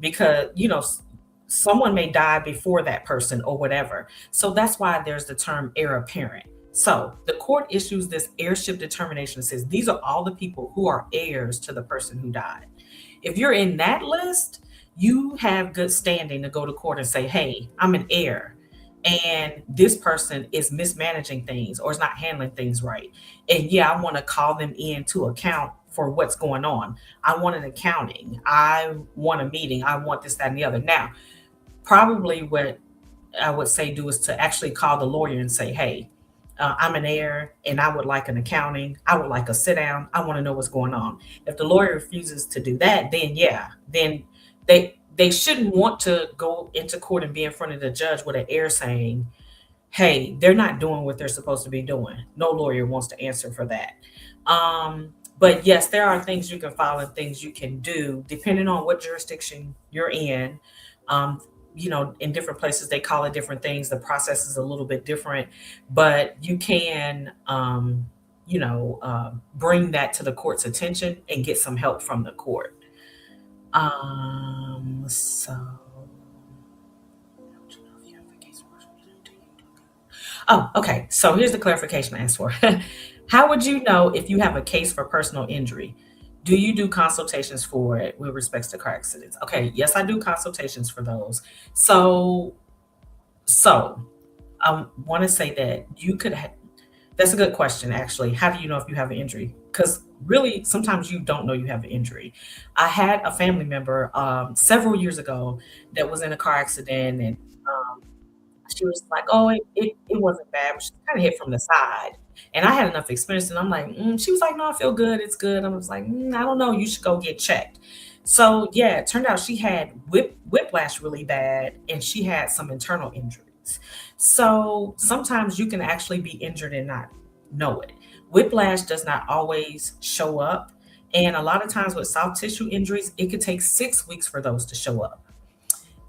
because someone may die before that person or whatever. So that's why there's the term heir apparent. So the court issues this heirship determination that says these are all the people who are heirs to the person who died. If you're in that list, you have good standing to go to court and say, hey, I'm an heir, and this person is mismanaging things or is not handling things right. And yeah, I want to call them in to account for what's going on. I want an accounting. I want a meeting. I want this, that, and the other. Now, probably what I would say do is to actually call the lawyer and say, hey, I'm an heir and I would like an accounting. I would like a sit down. I want to know what's going on. If the lawyer refuses to do that, then yeah, then they shouldn't want to go into court and be in front of the judge with an heir saying, hey, they're not doing what they're supposed to be doing. No lawyer wants to answer for that. But yes, there are things you can file and things you can do depending on what jurisdiction you're in. Um, in different places, they call it different things. The process is a little bit different, but you can, bring that to the court's attention and get some help from the court. So. Oh, okay. So here's the clarification I asked for. How would you know if you have a case for personal injury? Do you do consultations for it with respects to car accidents? Okay, yes, I do consultations for those. So I want to say that you could that's a good question, actually. How do you know if you have an injury? Because really, sometimes you don't know you have an injury. I had a family member several years ago that was in a car accident, and um, she was like, "Oh, it wasn't bad, but she kind of hit from the side." And I had enough experience, and I'm like, she was like, "No, I feel good. It's good." I was like, "I don't know. You should go get checked." So yeah, it turned out she had whiplash really bad, and she had some internal injuries. So sometimes you can actually be injured and not know it. Whiplash does not always show up, and a lot of times with soft tissue injuries, it could take 6 weeks for those to show up.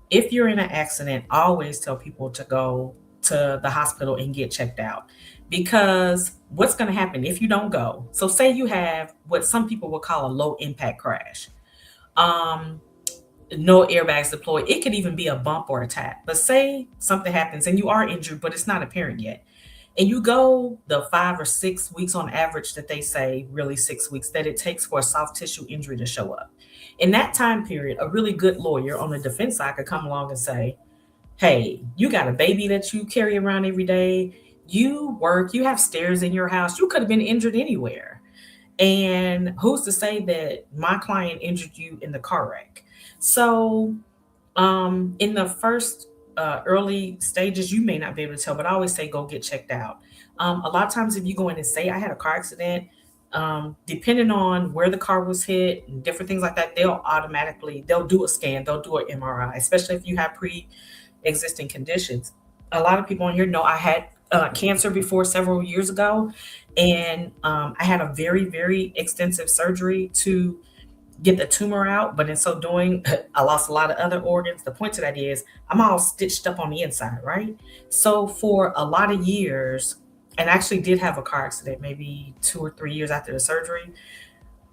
If you're in an accident, I always tell people to go to the hospital and get checked out, because what's going to happen if you don't go? So, say you have what some people will call a low impact crash, um, no airbags deployed. It could even be a bump or a tap. But say something happens and you are injured, but it's not apparent yet. And you go the 5 or 6 weeks on average that they say, really 6 weeks, that it takes for a soft tissue injury to show up. In that time period, a really good lawyer on the defense side could come along and say, hey, you got a baby that you carry around every day. You work, you have stairs in your house. You could have been injured anywhere. And who's to say that my client injured you in the car wreck? So in the first early stages, you may not be able to tell, but I always say go get checked out. A lot of times, if you go in and say I had a car accident, depending on where the car was hit and different things like that, they'll do a scan, they'll do an MRI, especially if you have pre-existing conditions. A lot of people on here know I had cancer before several years ago, and I had a very, very extensive surgery to get the tumor out, but in so doing, I lost a lot of other organs. The point to that is I'm all stitched up on the inside, right? So for a lot of years, and I actually did have a car accident maybe 2 or 3 years after the surgery,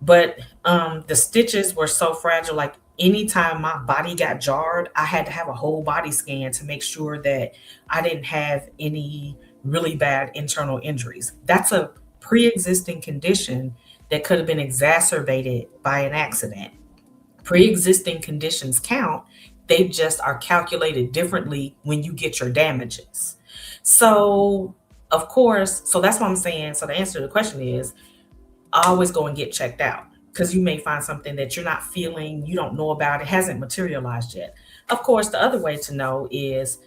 but the stitches were so fragile. Like anytime my body got jarred, I had to have a whole body scan to make sure that I didn't have any really bad internal injuries. That's a pre-existing condition that could have been exacerbated by an accident. Pre-existing conditions count. They just are calculated differently when you get your damages. So, of course, so that's what I'm saying. So the answer to the question is always go and get checked out, because you may find something that you're not feeling, you don't know about, it hasn't materialized yet. Of course, the other way to know is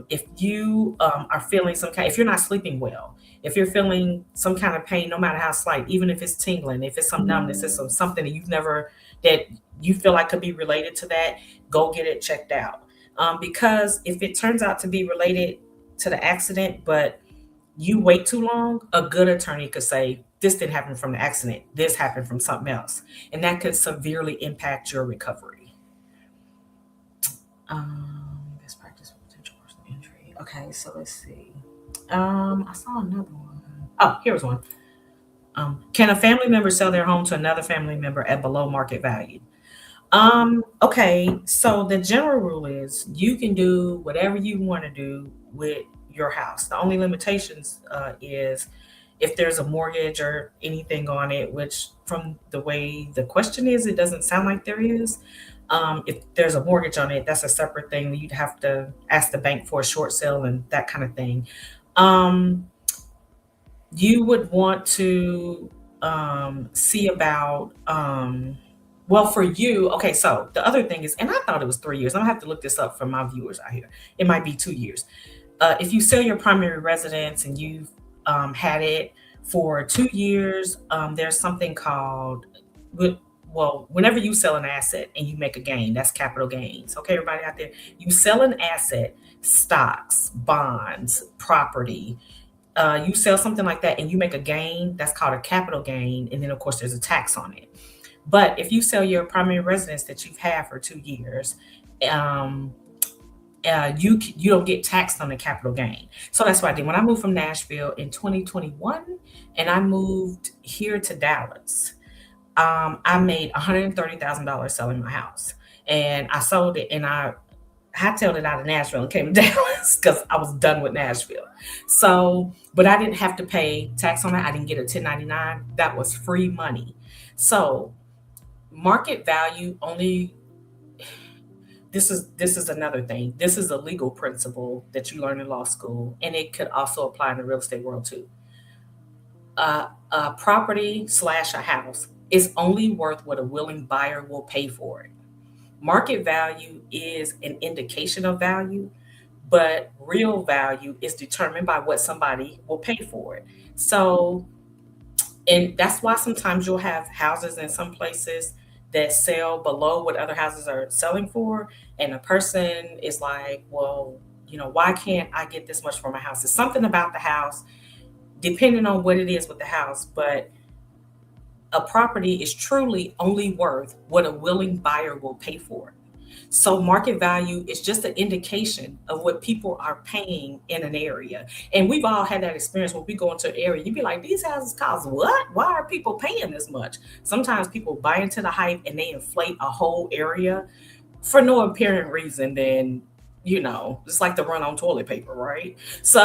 if you are feeling if you're not sleeping well, if you're feeling some kind of pain, no matter how slight, even if it's tingling, if it's some numbness, it's something that you feel like could be related to that, go get it checked out. Because if it turns out to be related to the accident, but you wait too long, a good attorney could say, this didn't happen from the accident, this happened from something else. And that could severely impact your recovery. Best practice for potential personal injury. Okay, so let's see. I saw another one. Oh, here's one. Can a family member sell their home to another family member at below market value? Okay, so the general rule is you can do whatever you want to do with your house. The only limitations is if there's a mortgage or anything on it, which from the way the question is, it doesn't sound like there is. If there's a mortgage on it, that's a separate thing. You'd have to ask the bank for a short sale and that kind of thing. Um, you would want to see about well for you. Okay, so the other thing is, and I thought it was 3 years. I'm gonna have to look this up for my viewers out here. It might be 2 years. If you sell your primary residence and you've had it for 2 years, there's something called well, whenever you sell an asset and you make a gain, that's capital gains. Okay, everybody out there, you sell an asset, stocks, bonds, property, you sell something like that and you make a gain, that's called a capital gain. And then, of course, there's a tax on it. But if you sell your primary residence that you've had for 2 years, um, you don't get taxed on the capital gain. So that's what I did when I moved from Nashville in 2021, and I moved here to Dallas. I made $130,000 selling my house, and I sold it, and I hightailed it out of Nashville and came to Dallas because I was done with Nashville. So, but I didn't have to pay tax on it. I didn't get a 1099. That was free money. So, market value only. This is another thing. This is a legal principle that you learn in law school, and it could also apply in the real estate world too. A property slash a house is only worth what a willing buyer will pay for it. Market value is an indication of value, but real value is determined by what somebody will pay for it. So, and that's why sometimes you'll have houses in some places that sell below what other houses are selling for. And a person is like, well, why can't I get this much for my house? It's something about the house, depending on what it is with the house, but a property is truly only worth what a willing buyer will pay for it. So market value is just an indication of what people are paying in an area. And we've all had that experience when we go into an area, you'd be like, these houses cost what? Why are people paying this much? Sometimes people buy into the hype and they inflate a whole area for no apparent reason than, it's like the run on toilet paper, right? So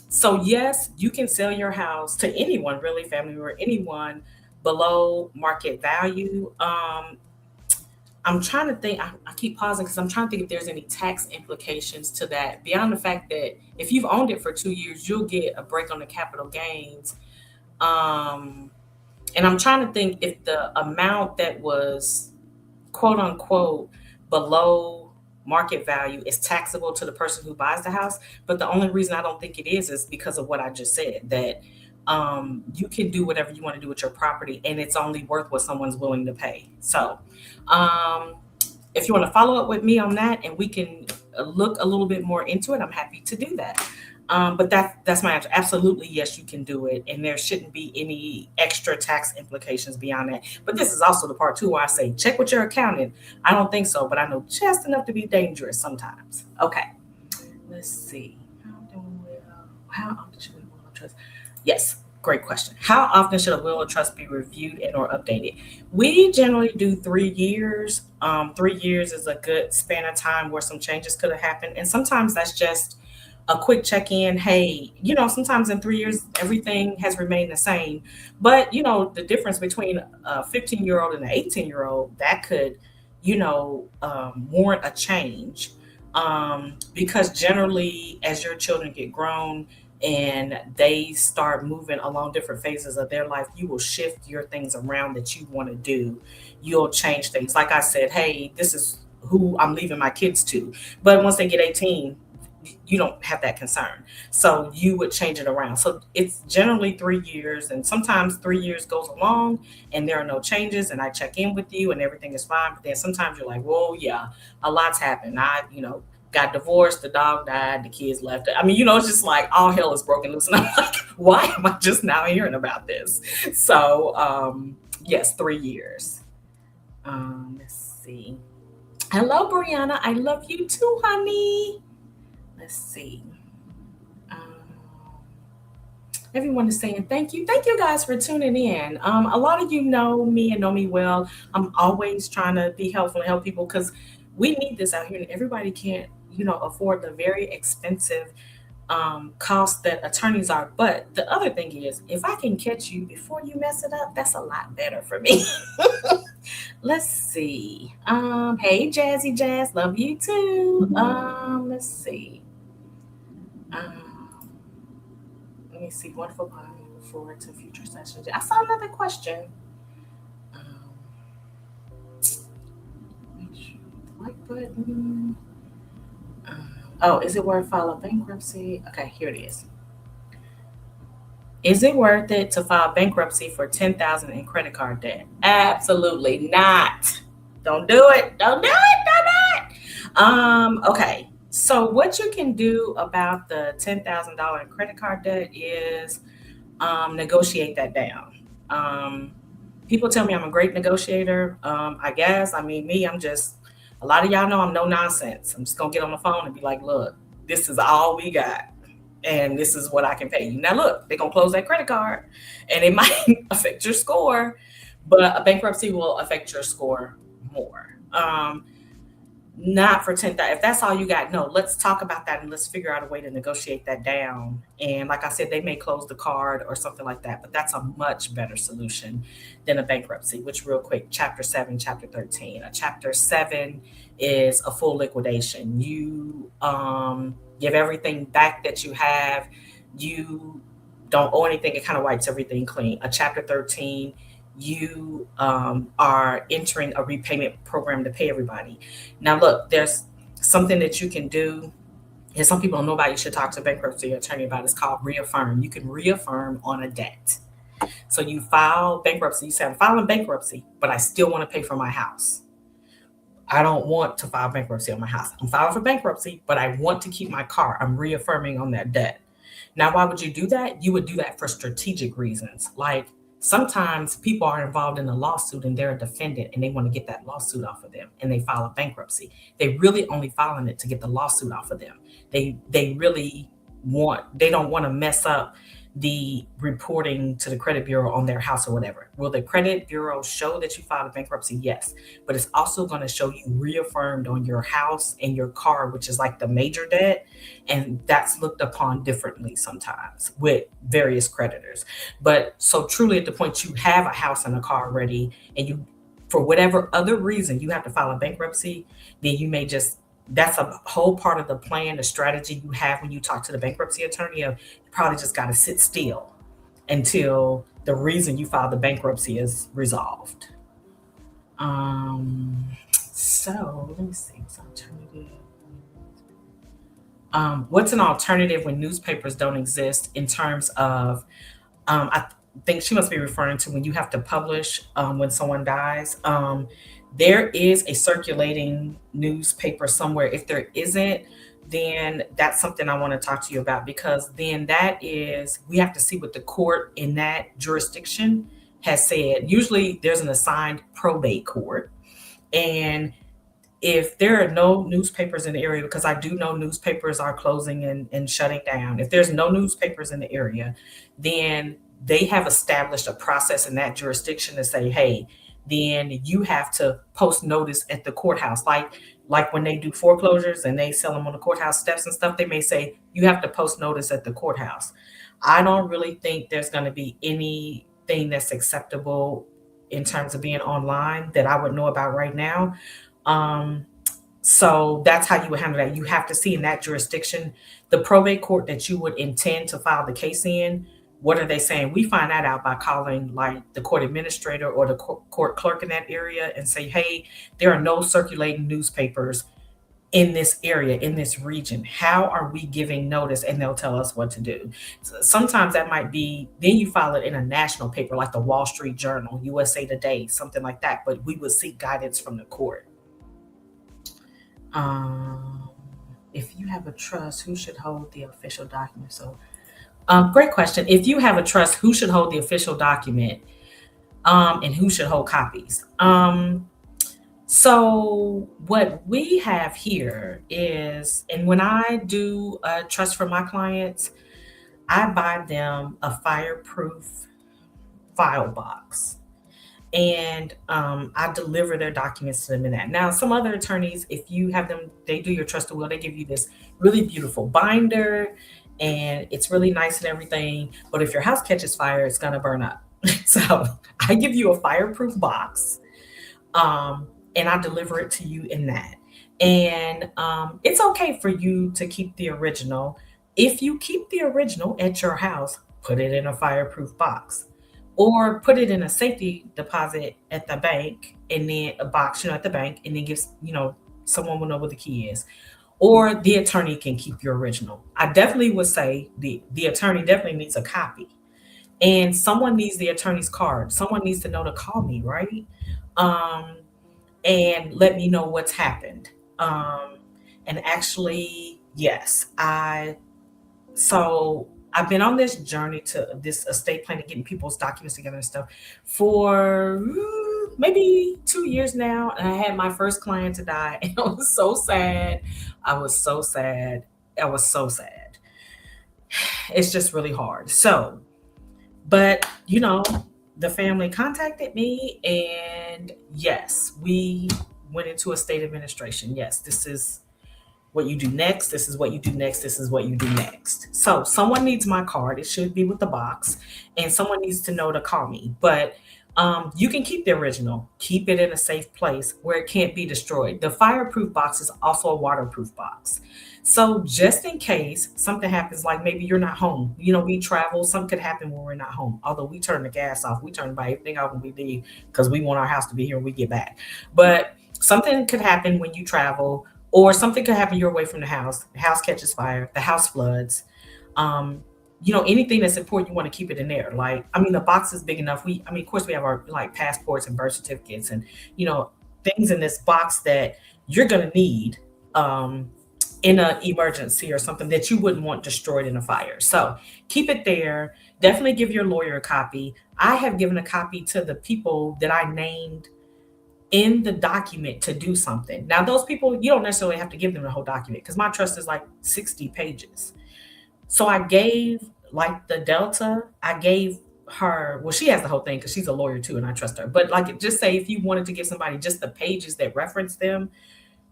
so yes, you can sell your house to anyone, really, family or anyone below market value. I'm trying to think. I keep pausing because I'm trying to think if there's any tax implications to that beyond the fact that if you've owned it for 2 years, you'll get a break on the capital gains. Um, and I'm trying to think if the amount that was quote unquote below market value is taxable to the person who buys the house. But the only reason I don't think it is because of what I just said, that you can do whatever you want to do with your property and it's only worth what someone's willing to pay. So um, if you want to follow up with me on that and we can look a little bit more into it, I'm happy to do that. But that's my answer. Absolutely, yes, you can do it, and there shouldn't be any extra tax implications beyond that. But this is also the part too where I say check with your accountant. I don't think so, but I know just enough to be dangerous sometimes. Okay, let's see. How often should we will of trust? Yes, great question. How often should a will of trust be reviewed and or updated? We generally do 3 years. 3 years is a good span of time where some changes could have happened, and sometimes that's just a quick check-in. Hey, sometimes in 3 years everything has remained the same, but the difference between a 15-year-old and an 18-year-old that could warrant a change, because generally as your children get grown and they start moving along different phases of their life, you will shift your things around that you want to do. You'll change things. Like I said, hey, this is who I'm leaving my kids to, but once they get 18, you don't have that concern. So you would change it around. So it's generally 3 years, and sometimes 3 years goes along and there are no changes and I check in with you and everything is fine. But then sometimes you're like, whoa, yeah, a lot's happened. I got divorced, the dog died, the kids left. I mean, it's just like all hell is broken loose. And I'm like, why am I just now hearing about this? So yes, 3 years. Let's see. Hello, Brianna. I love you too, honey. Let's see. Um, Everyone is saying thank you. Thank you guys for tuning in. A lot of you know me and know me well. I'm always trying to be helpful and help people because we need this out here, and everybody can't, afford the very expensive costs that attorneys are. But the other thing is, if I can catch you before you mess it up, that's a lot better for me. Let's see. Hey, Jazzy Jazz, love you too. Let's see. Um, Let me see. Wonderful plan. Look forward to future sessions. I saw another question. Um, make sure the like button. Oh, is it worth filing bankruptcy? Okay, here it is. Is it worth it to file bankruptcy for 10,000 in credit card debt? Absolutely not. Don't do it. Don't do it. Don't do it. Okay. So what you can do about the $10,000 in credit card debt is negotiate that down. People tell me I'm a great negotiator. I guess. I mean, I'm just, a lot of y'all know I'm no nonsense. I'm just going to get on the phone and be like, look, this is all we got. And this is what I can pay you. Now, look, they're going to close that credit card and it might affect your score, but a bankruptcy will affect your score more. Not for 10,000. If that's all you got, no, let's talk about that and let's figure out a way to negotiate that down. And like I said, they may close the card or something like that, but that's a much better solution than a bankruptcy, which real quick, chapter 7, chapter 13. A chapter 7 is a full liquidation. You give everything back that you have. You don't owe anything. It kind of wipes everything clean. A chapter 13, you are entering a repayment program to pay everybody. Now, look, there's something that you can do. And some people don't know about, you should talk to a bankruptcy attorney about. It's called reaffirm. You can reaffirm on a debt. So you file bankruptcy. You say, I'm filing bankruptcy, but I still want to pay for my house. I don't want to file bankruptcy on my house. I'm filing for bankruptcy, but I want to keep my car. I'm reaffirming on that debt. Now, why would you do that? You would do that for strategic reasons. Like, sometimes people are involved in a lawsuit and they're a defendant and they want to get that lawsuit off of them and they file a bankruptcy. They really only filing it to get the lawsuit off of them. They don't want to mess up the reporting to the credit bureau on their house or whatever. Will the credit bureau show that you filed a bankruptcy? Yes, but it's also going to show you reaffirmed on your house and your car, which is like the major debt. And that's looked upon differently sometimes with various creditors. But so truly at the point you have a house and a car already, and you, for whatever other reason, you have to file a bankruptcy, then you may just, that's a whole part of the plan, the strategy you have when you talk to the bankruptcy attorney of, you probably just got to sit still until the reason you filed the bankruptcy is resolved. So let me see, what's alternative? What's an alternative when newspapers don't exist in terms of, I think she must be referring to when you have to publish when someone dies. There is a circulating newspaper somewhere. If there isn't, then that's something I want to talk to you about, because then that is, we have to see what the court in that jurisdiction has said. Usually there's an assigned probate court. And if there are no newspapers in the area, because I do know newspapers are closing and shutting down. If there's no newspapers in the area, then they have established a process in that jurisdiction to say, hey, then you have to post notice at the courthouse. Like when they do foreclosures and they sell them on the courthouse steps and stuff, they may say you have to post notice at the courthouse. I don't really think there's going to be anything that's acceptable in terms of being online that I would know about right now. So that's how you would handle that. You have to see in that jurisdiction, the probate court that you would intend to file the case in, what are they saying? We find that out by calling like the court administrator or the court clerk in that area and say, hey, there are no circulating newspapers in this area, in this region. How are we giving notice? And they'll tell us what to do. So sometimes that might be, then you file it in a national paper like the Wall Street Journal, USA Today, something like that. But we would seek guidance from the court. If you have a trust, who should hold the official document? So great question. If you have a trust, who should hold the official document and who should hold copies? So what we have here is, and when I do a trust for my clients, I buy them a fireproof file box, and I deliver their documents to them in that. Now, some other attorneys, if you have them, they do your trust will, they give you this really beautiful binder, and it's really nice and everything. But if your house catches fire, it's gonna burn up. So I give you a fireproof box, and I deliver it to you in that. And it's okay for you to keep the original. If you keep the original at your house, put it in a fireproof box, or put it in a safety deposit at the bank, and then a box, at the bank, and then gives, someone will know what the key is. Or the attorney can keep your original. I definitely would say the attorney definitely needs a copy. And someone needs the attorney's card. Someone needs to know to call me, right? Um, and let me know what's happened. Um, and actually, yes, so I've been on this journey to this estate planning, getting people's documents together and stuff for maybe 2 years now. And I had my first client to die, and I was so sad. I was so sad. I was so sad. It's just really hard. So, but the family contacted me, and yes, we went into a state administration. Yes, this is what you do next. This is what you do next. This is what you do next. So someone needs my card. It should be with the box, and someone needs to know to call me. But you can keep the original. Keep it in a safe place where it can't be destroyed. The fireproof box is also a waterproof box. So just in case something happens, like maybe you're not home, we travel, something could happen when we're not home. Although we turn the gas off, we turn by everything off when we leave because we want our house to be here when we get back. But something could happen when you travel, or something could happen. You're away from the house catches fire, the house floods. Anything that's important, you want to keep it in there. Like, I mean, the box is big enough. Of course, we have our like passports and birth certificates, and things in this box that you're gonna need in an emergency, or something that you wouldn't want destroyed in a fire. So keep it there. Definitely give your lawyer a copy. I have given a copy to the people that I named in the document to do something. Now, those people, you don't necessarily have to give them the whole document, because my trust is like 60 pages. So I gave, like, the Delta, I gave her, well, she has the whole thing because she's a lawyer too, and I trust her. But like, just say if you wanted to give somebody just the pages that reference them,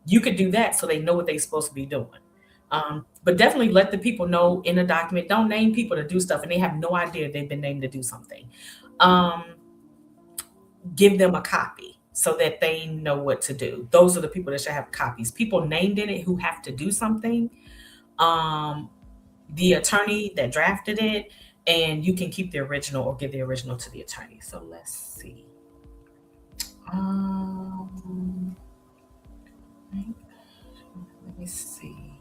you could do that so they know what they're supposed to be doing. But definitely let the people know in the document. Don't name people to do stuff and they have no idea they've been named to do something. Um, give them a copy so that they know what to do. Those are the people that should have copies. People named in it who have to do something. Um, the attorney that drafted it, and you can keep the original or give the original to the attorney. So let's see. Let me see.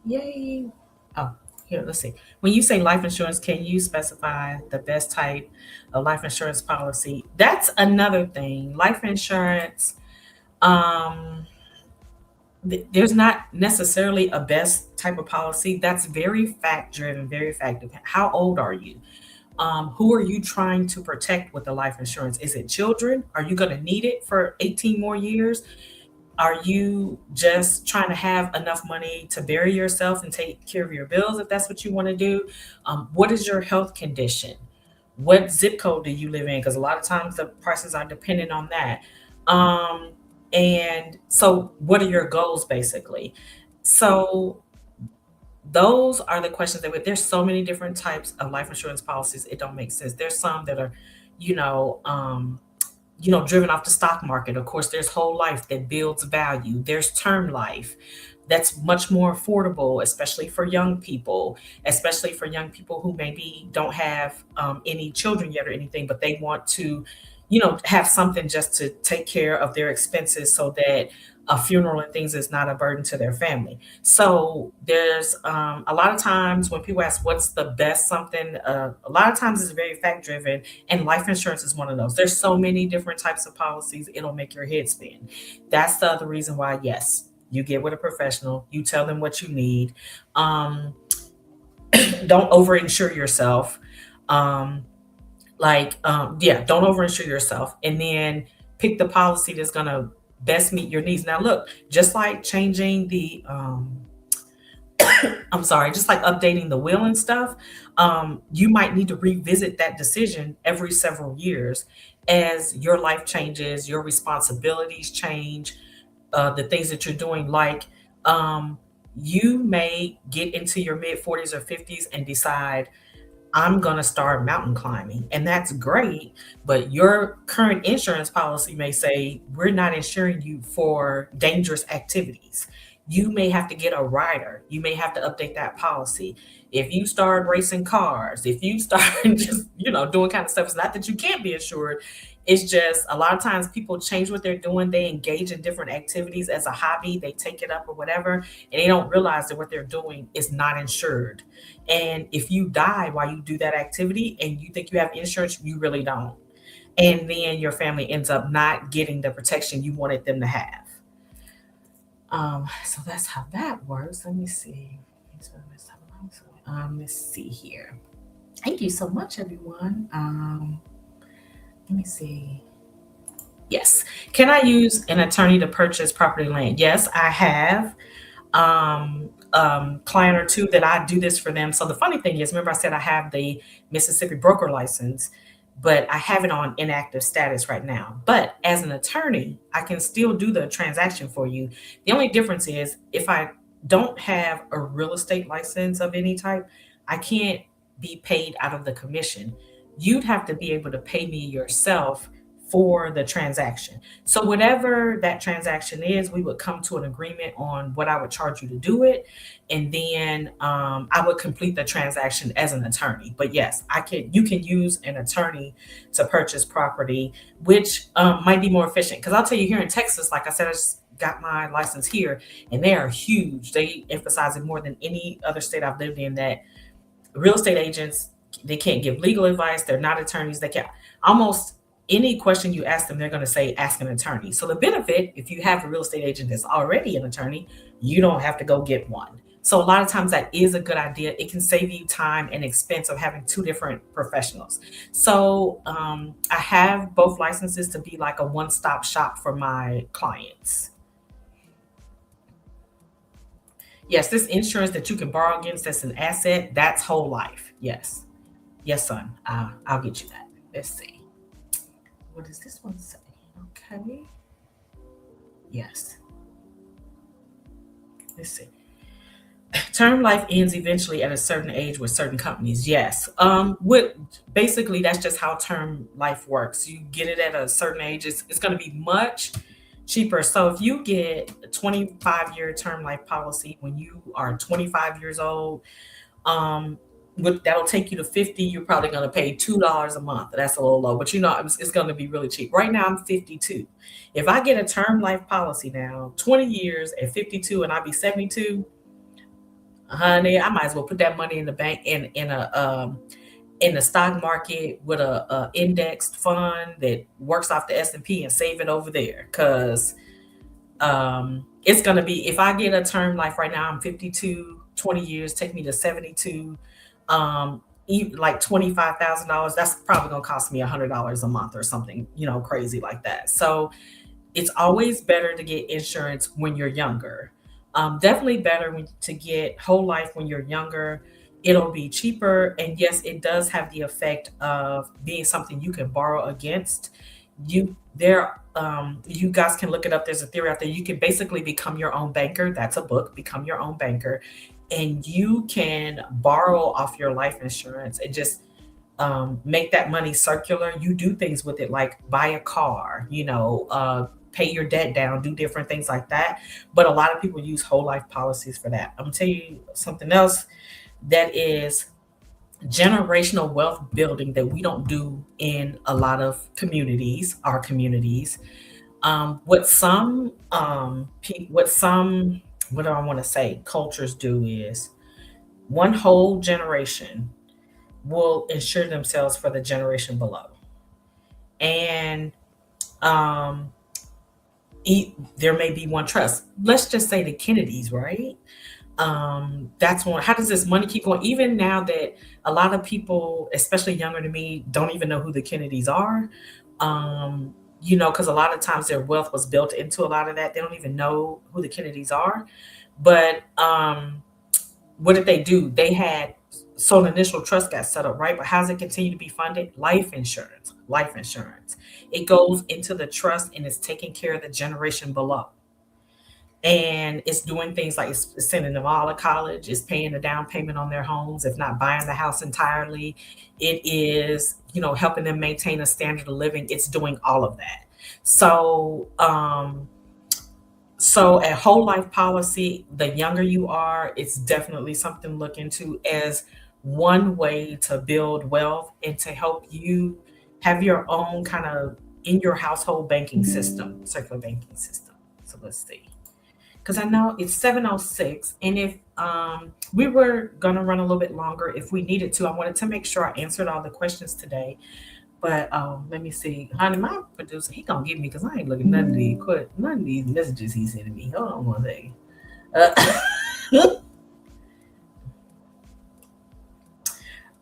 Yay. Oh, here, let's see. When you say life insurance, can you specify the best type of life insurance policy? That's another thing. Life insurance, um, there's not necessarily a best type of policy. That's very fact driven, very fact dependent. How old are you? Who are you trying to protect with the life insurance? Is it children? Are you going to need it for 18 more years? Are you just trying to have enough money to bury yourself and take care of your bills if that's what you want to do? What is your health condition? What zip code do you live in? Because a lot of times the prices are dependent on that. Um, and so, what are your goals basically? So, those are the questions there's so many different types of life insurance policies. It don't make sense. There's some that are, you know, um, driven off the stock market. Of course, there's whole life that builds value. There's term life that's much more affordable, especially for young people who maybe don't have any children yet or anything, but they want to, have something just to take care of their expenses so that a funeral and things is not a burden to their family. So there's a lot of times when people ask what's the best something, a lot of times it's very fact driven, and life insurance is one of those. There's so many different types of policies, it'll make your head spin. That's the other reason why, yes, you get with a professional, you tell them what you need. Um, don't overinsure yourself. Um, don't overinsure yourself, and then pick the policy that's going to best meet your needs. Now, look, just like changing the I'm sorry, just like updating the will and stuff, you might need to revisit that decision every several years as your life changes, your responsibilities change, the things that you're doing. Like, um, you may get into your mid 40s or 50s and decide, I'm going to start mountain climbing. And that's great. But your current insurance policy may say, we're not insuring you for dangerous activities. You may have to get a rider. You may have to update that policy. If you start racing cars, if you start just, doing kind of stuff, it's not that you can't be insured. It's just a lot of times people change what they're doing. They engage in different activities as a hobby. They take it up or whatever, and they don't realize that what they're doing is not insured. And if you die while you do that activity and you think you have insurance, you really don't. And then your family ends up not getting the protection you wanted them to have. So that's how that works. Let me see. Let's see here. Thank you so much, everyone. Let me see. Yes. Can I use an attorney to purchase property and land? Yes, I have client or two that I do this for them. So the funny thing is, remember I said I have the Mississippi broker license, but I have it on inactive status right now. But as an attorney, I can still do the transaction for you. The only difference is if I don't have a real estate license of any type, I can't be paid out of the commission. You'd have to be able to pay me yourself for the transaction. So whatever that transaction is, we would come to an agreement on what I would charge you to do it, and then I would complete the transaction as an attorney. But yes, I can. You can use an attorney to purchase property, which might be more efficient. Because I'll tell you, here in Texas, like I said, I just got my license here, and they are huge. They emphasize it more than any other state I've lived in. That real estate agents, they can't give legal advice. They're not attorneys. They can't almost any question you ask them, they're going to say, ask an attorney. So the benefit, if you have a real estate agent that's already an attorney, you don't have to go get one. So a lot of times that is a good idea. It can save you time and expense of having two different professionals. So I have both licenses to be like a one-stop shop for my clients. Yes, this insurance that you can borrow against, that's an asset, that's whole life. Yes. Yes, son. I'll get you that. Let's see. What does this one say? Okay. Yes. Let's see. Term life ends eventually at a certain age with certain companies. Yes. Basically that's just how term life works. You get it at a certain age. It's going to be much cheaper. So if you get a 25-year term life policy when you are 25 years old, that'll take you to 50. You're probably going to pay $2 a month. That's a little low, but it's going to be really cheap. Right now I'm 52. If I get a term life policy now, 20 years at 52, and I'll be 72, honey, I might as well put that money in the bank in the stock market with a indexed fund that works off the S&P and save it over there. Because it's going to be, if I get a term life right now, I'm 52, 20 years, take me to 72, like $25,000, that's probably going to cost me $100 a month or something, crazy like that. So it's always better to get insurance when you're younger. Definitely better to get whole life when you're younger. It'll be cheaper. And yes, it does have the effect of being something you can borrow against. You guys can look it up. There's a theory out there. You can basically become your own banker. That's a book, Become Your Own Banker. And you can borrow off your life insurance and just make that money circular. You do things with it, like buy a car, pay your debt down, do different things like that. But a lot of people use whole life policies for that. I'm gonna tell you something else that is generational wealth building that we don't do in a lot of our communities. What do I want to say? Cultures do is one whole generation will insure themselves for the generation below. And there may be one trust. Let's just say the Kennedys, right? That's one. How does this money keep going? Even now that a lot of people, especially younger than me, don't even know who the Kennedys are. because a lot of times their wealth was built into a lot of that. They don't even know who the Kennedys are. But what did they do? They had so an initial trust got set up, right? But how does it continue to be funded? Life insurance. Life insurance. It goes into the trust and it's taking care of the generation below. And it's doing things like it's sending them all to college, it's paying the down payment on their homes, if not buying the house entirely. It is, helping them maintain a standard of living. It's doing all of that. So, a whole life policy, the younger you are, it's definitely something to look into as one way to build wealth and to help you have your own kind of in your household banking system, circular banking system. So let's see. Because I know it's 7:06, and if we were gonna run a little bit longer if we needed to. I wanted to make sure I answered all the questions today. But let me see, honey, my producer, he gonna get me because I ain't looking at none of these messages he sent me. Hold on one second.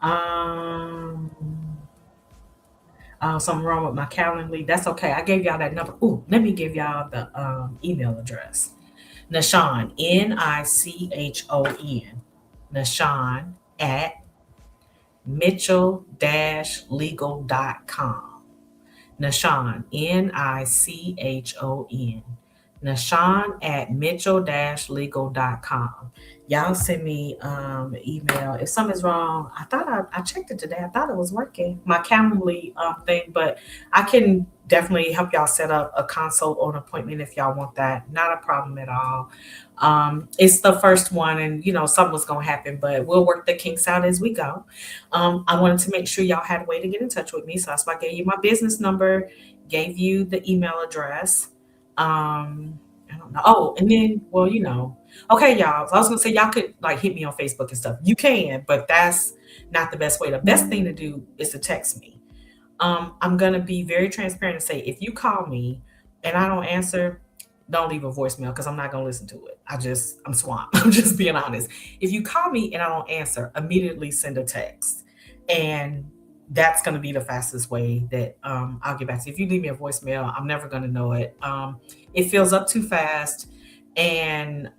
Um, something wrong with my Calendly. That's okay. I gave y'all that number. Ooh, let me give y'all the email address. Nichon, Nichon, Nichon at mitchell-legal.com. Nichon, Nichon. Nichon at mitchell-legal.com. Y'all send me an email. If something's wrong, I thought I checked it today. I thought it was working, my Calendly thing, but I can definitely help y'all set up a consult or an appointment if y'all want that. Not a problem at all. It's the first one, and something was gonna happen, but we'll work the kinks out as we go. I wanted to make sure y'all had a way to get in touch with me, so that's why I gave you my business number, gave you the email address. I don't know. Oh, and then, well, okay, y'all. So I was gonna say y'all could like hit me on Facebook and stuff. You can, but that's not the best way. The best thing to do is to text me. I'm gonna be very transparent and say if you call me and I don't answer, don't leave a voicemail because I'm not gonna listen to it. I'm swamped. I'm just being honest. If you call me and I don't answer, immediately send a text. And that's going to be the fastest way that I'll get back to you. If you leave me a voicemail, I'm never going to know it. It fills up too fast, and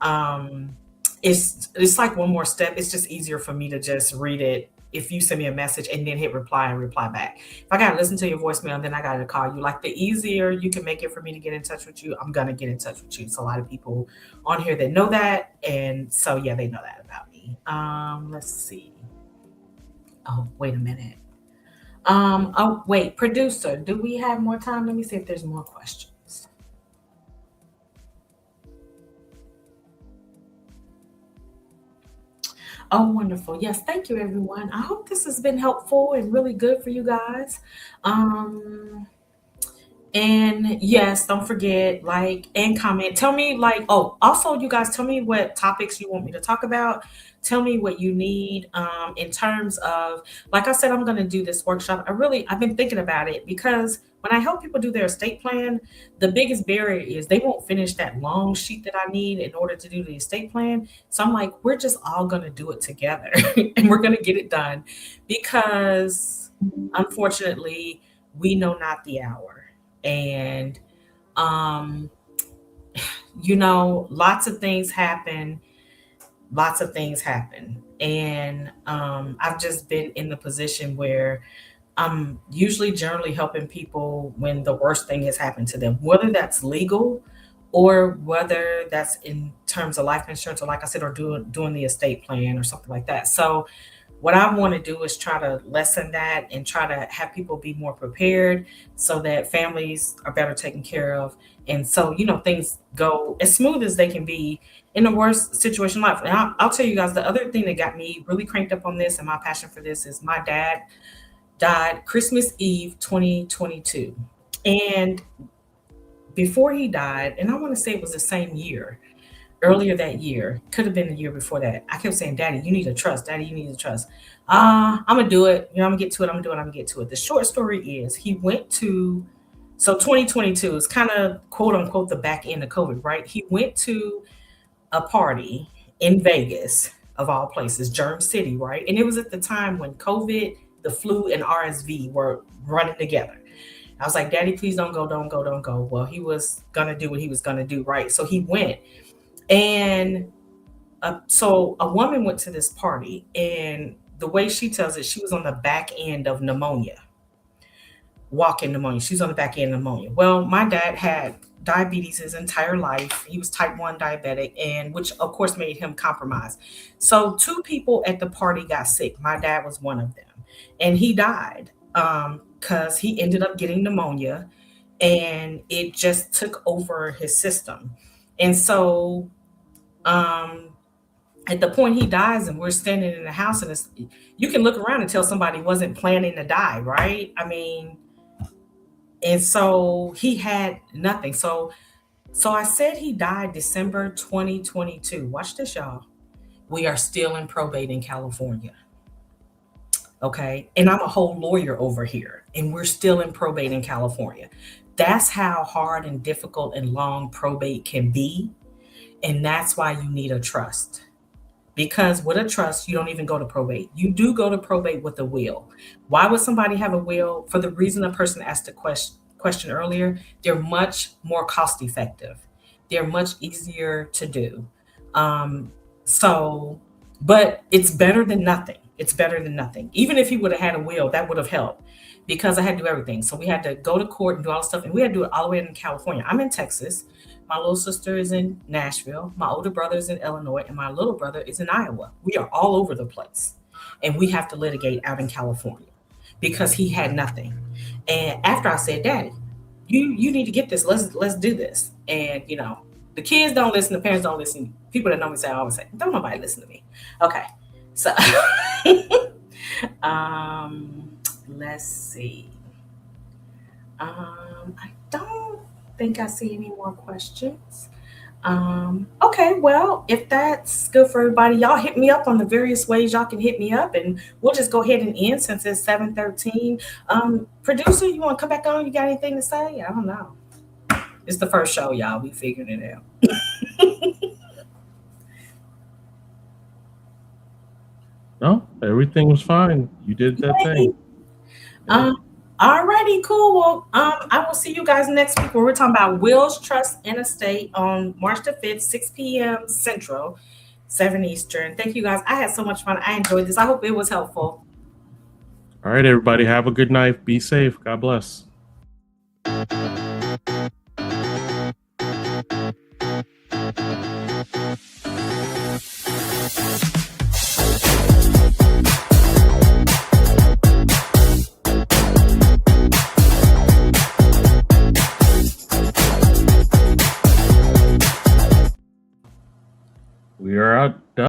it's like one more step. It's just easier for me to just read it if you send me a message and then hit reply and reply back. If I got to listen to your voicemail and then I got to call you, like the easier you can make it for me to get in touch with you, I'm going to get in touch with you. It's a lot of people on here that know that. And so, yeah, they know that about me. Let's see. Oh, wait a minute. Oh, wait, producer, do we have more time? Let me see if there's more questions. Oh, wonderful. Yes, thank you, everyone. I hope this has been helpful and really good for you guys. And yes, don't forget, like and comment. Tell me, also, you guys, tell me what topics you want me to talk about. Tell me what you need in terms of, like I said, I'm going to do this workshop. I've been thinking about it because when I help people do their estate plan, the biggest barrier is they won't finish that long sheet that I need in order to do the estate plan. So I'm like, we're just all going to do it together and we're going to get it done because unfortunately, we know not the hour. And lots of things happen, and I've just been in the position where I'm usually generally helping people when the worst thing has happened to them, whether that's legal or whether that's in terms of life insurance, or like I said, or doing the estate plan or something like that. So what I want to do is try to lessen that and try to have people be more prepared so that families are better taken care of. And so, things go as smooth as they can be in the worst situation in life. And I'll tell you guys, the other thing that got me really cranked up on this and my passion for this is my dad died Christmas Eve, 2022. And before he died, and I want to say it was the same year, earlier that year, could have been the year before that, I kept saying, Daddy, you need to trust. Daddy, you need to trust. I'm going to do it. I'm going to get to it. I'm going to get to it. The short story is he went to, so 2022 is kind of quote unquote the back end of COVID, right? He went to a party in Vegas, of all places, Germ City, right? And it was at the time when COVID, the flu, and RSV were running together. I was like, Daddy, please don't go, don't go, don't go. Well, he was gonna do what he was gonna do, right? So he went, and so a woman went to this party, and the way she tells it, she was on the back end of pneumonia, walk-in pneumonia. She's on the back end of pneumonia. Well, my dad had diabetes his entire life. He was type 1 diabetic, and which of course made him compromised. So two people at the party got sick. My dad was one of them, and he died because he ended up getting pneumonia, and it just took over his system. And so um, at the point he dies, and we're standing in the house, and you can look around and tell somebody wasn't planning to die, right? I mean, and so he had nothing. So I said he died December 2022. Watch this, y'all. We are still in probate in California. Okay. And I'm a whole lawyer over here, and we're still in probate in California. That's how hard and difficult and long probate can be. And that's why you need a trust. Because with a trust, you don't even go to probate. You do go to probate with a will. Why would somebody have a will? For the reason a person asked the question earlier, they're much more cost effective. They're much easier to do. Um, so, but it's better than nothing. It's better than nothing. Even if he would have had a will, that would have helped because I had to do everything. So we had to go to court and do all the stuff, and we had to do it all the way in California. I'm in Texas. My little sister is in Nashville. My older brother is in Illinois, and my little brother is in Iowa. We are all over the place, and we have to litigate out in California because he had nothing. And after I said, Daddy, you need to get this. Let's do this. And the kids don't listen. The parents don't listen. People that know me say, I always say, don't nobody listen to me. Okay, so let's see. I don't think I see any more questions. Okay, well, if that's good for everybody, y'all hit me up on the various ways y'all can hit me up, and we'll just go ahead and end since it's 7:13. Producer, you want to come back on? You got anything to say? I don't know. It's the first show, y'all. We figured it out. No, everything was fine. You did that thing. Alrighty, cool. Well, I will see you guys next week where we're talking about wills, trust, and estate on March the 5th, 6 p.m. Central, 7 Eastern. Thank you guys. I had so much fun. I enjoyed this. I hope it was helpful. All right, everybody. Have a good night. Be safe. God bless.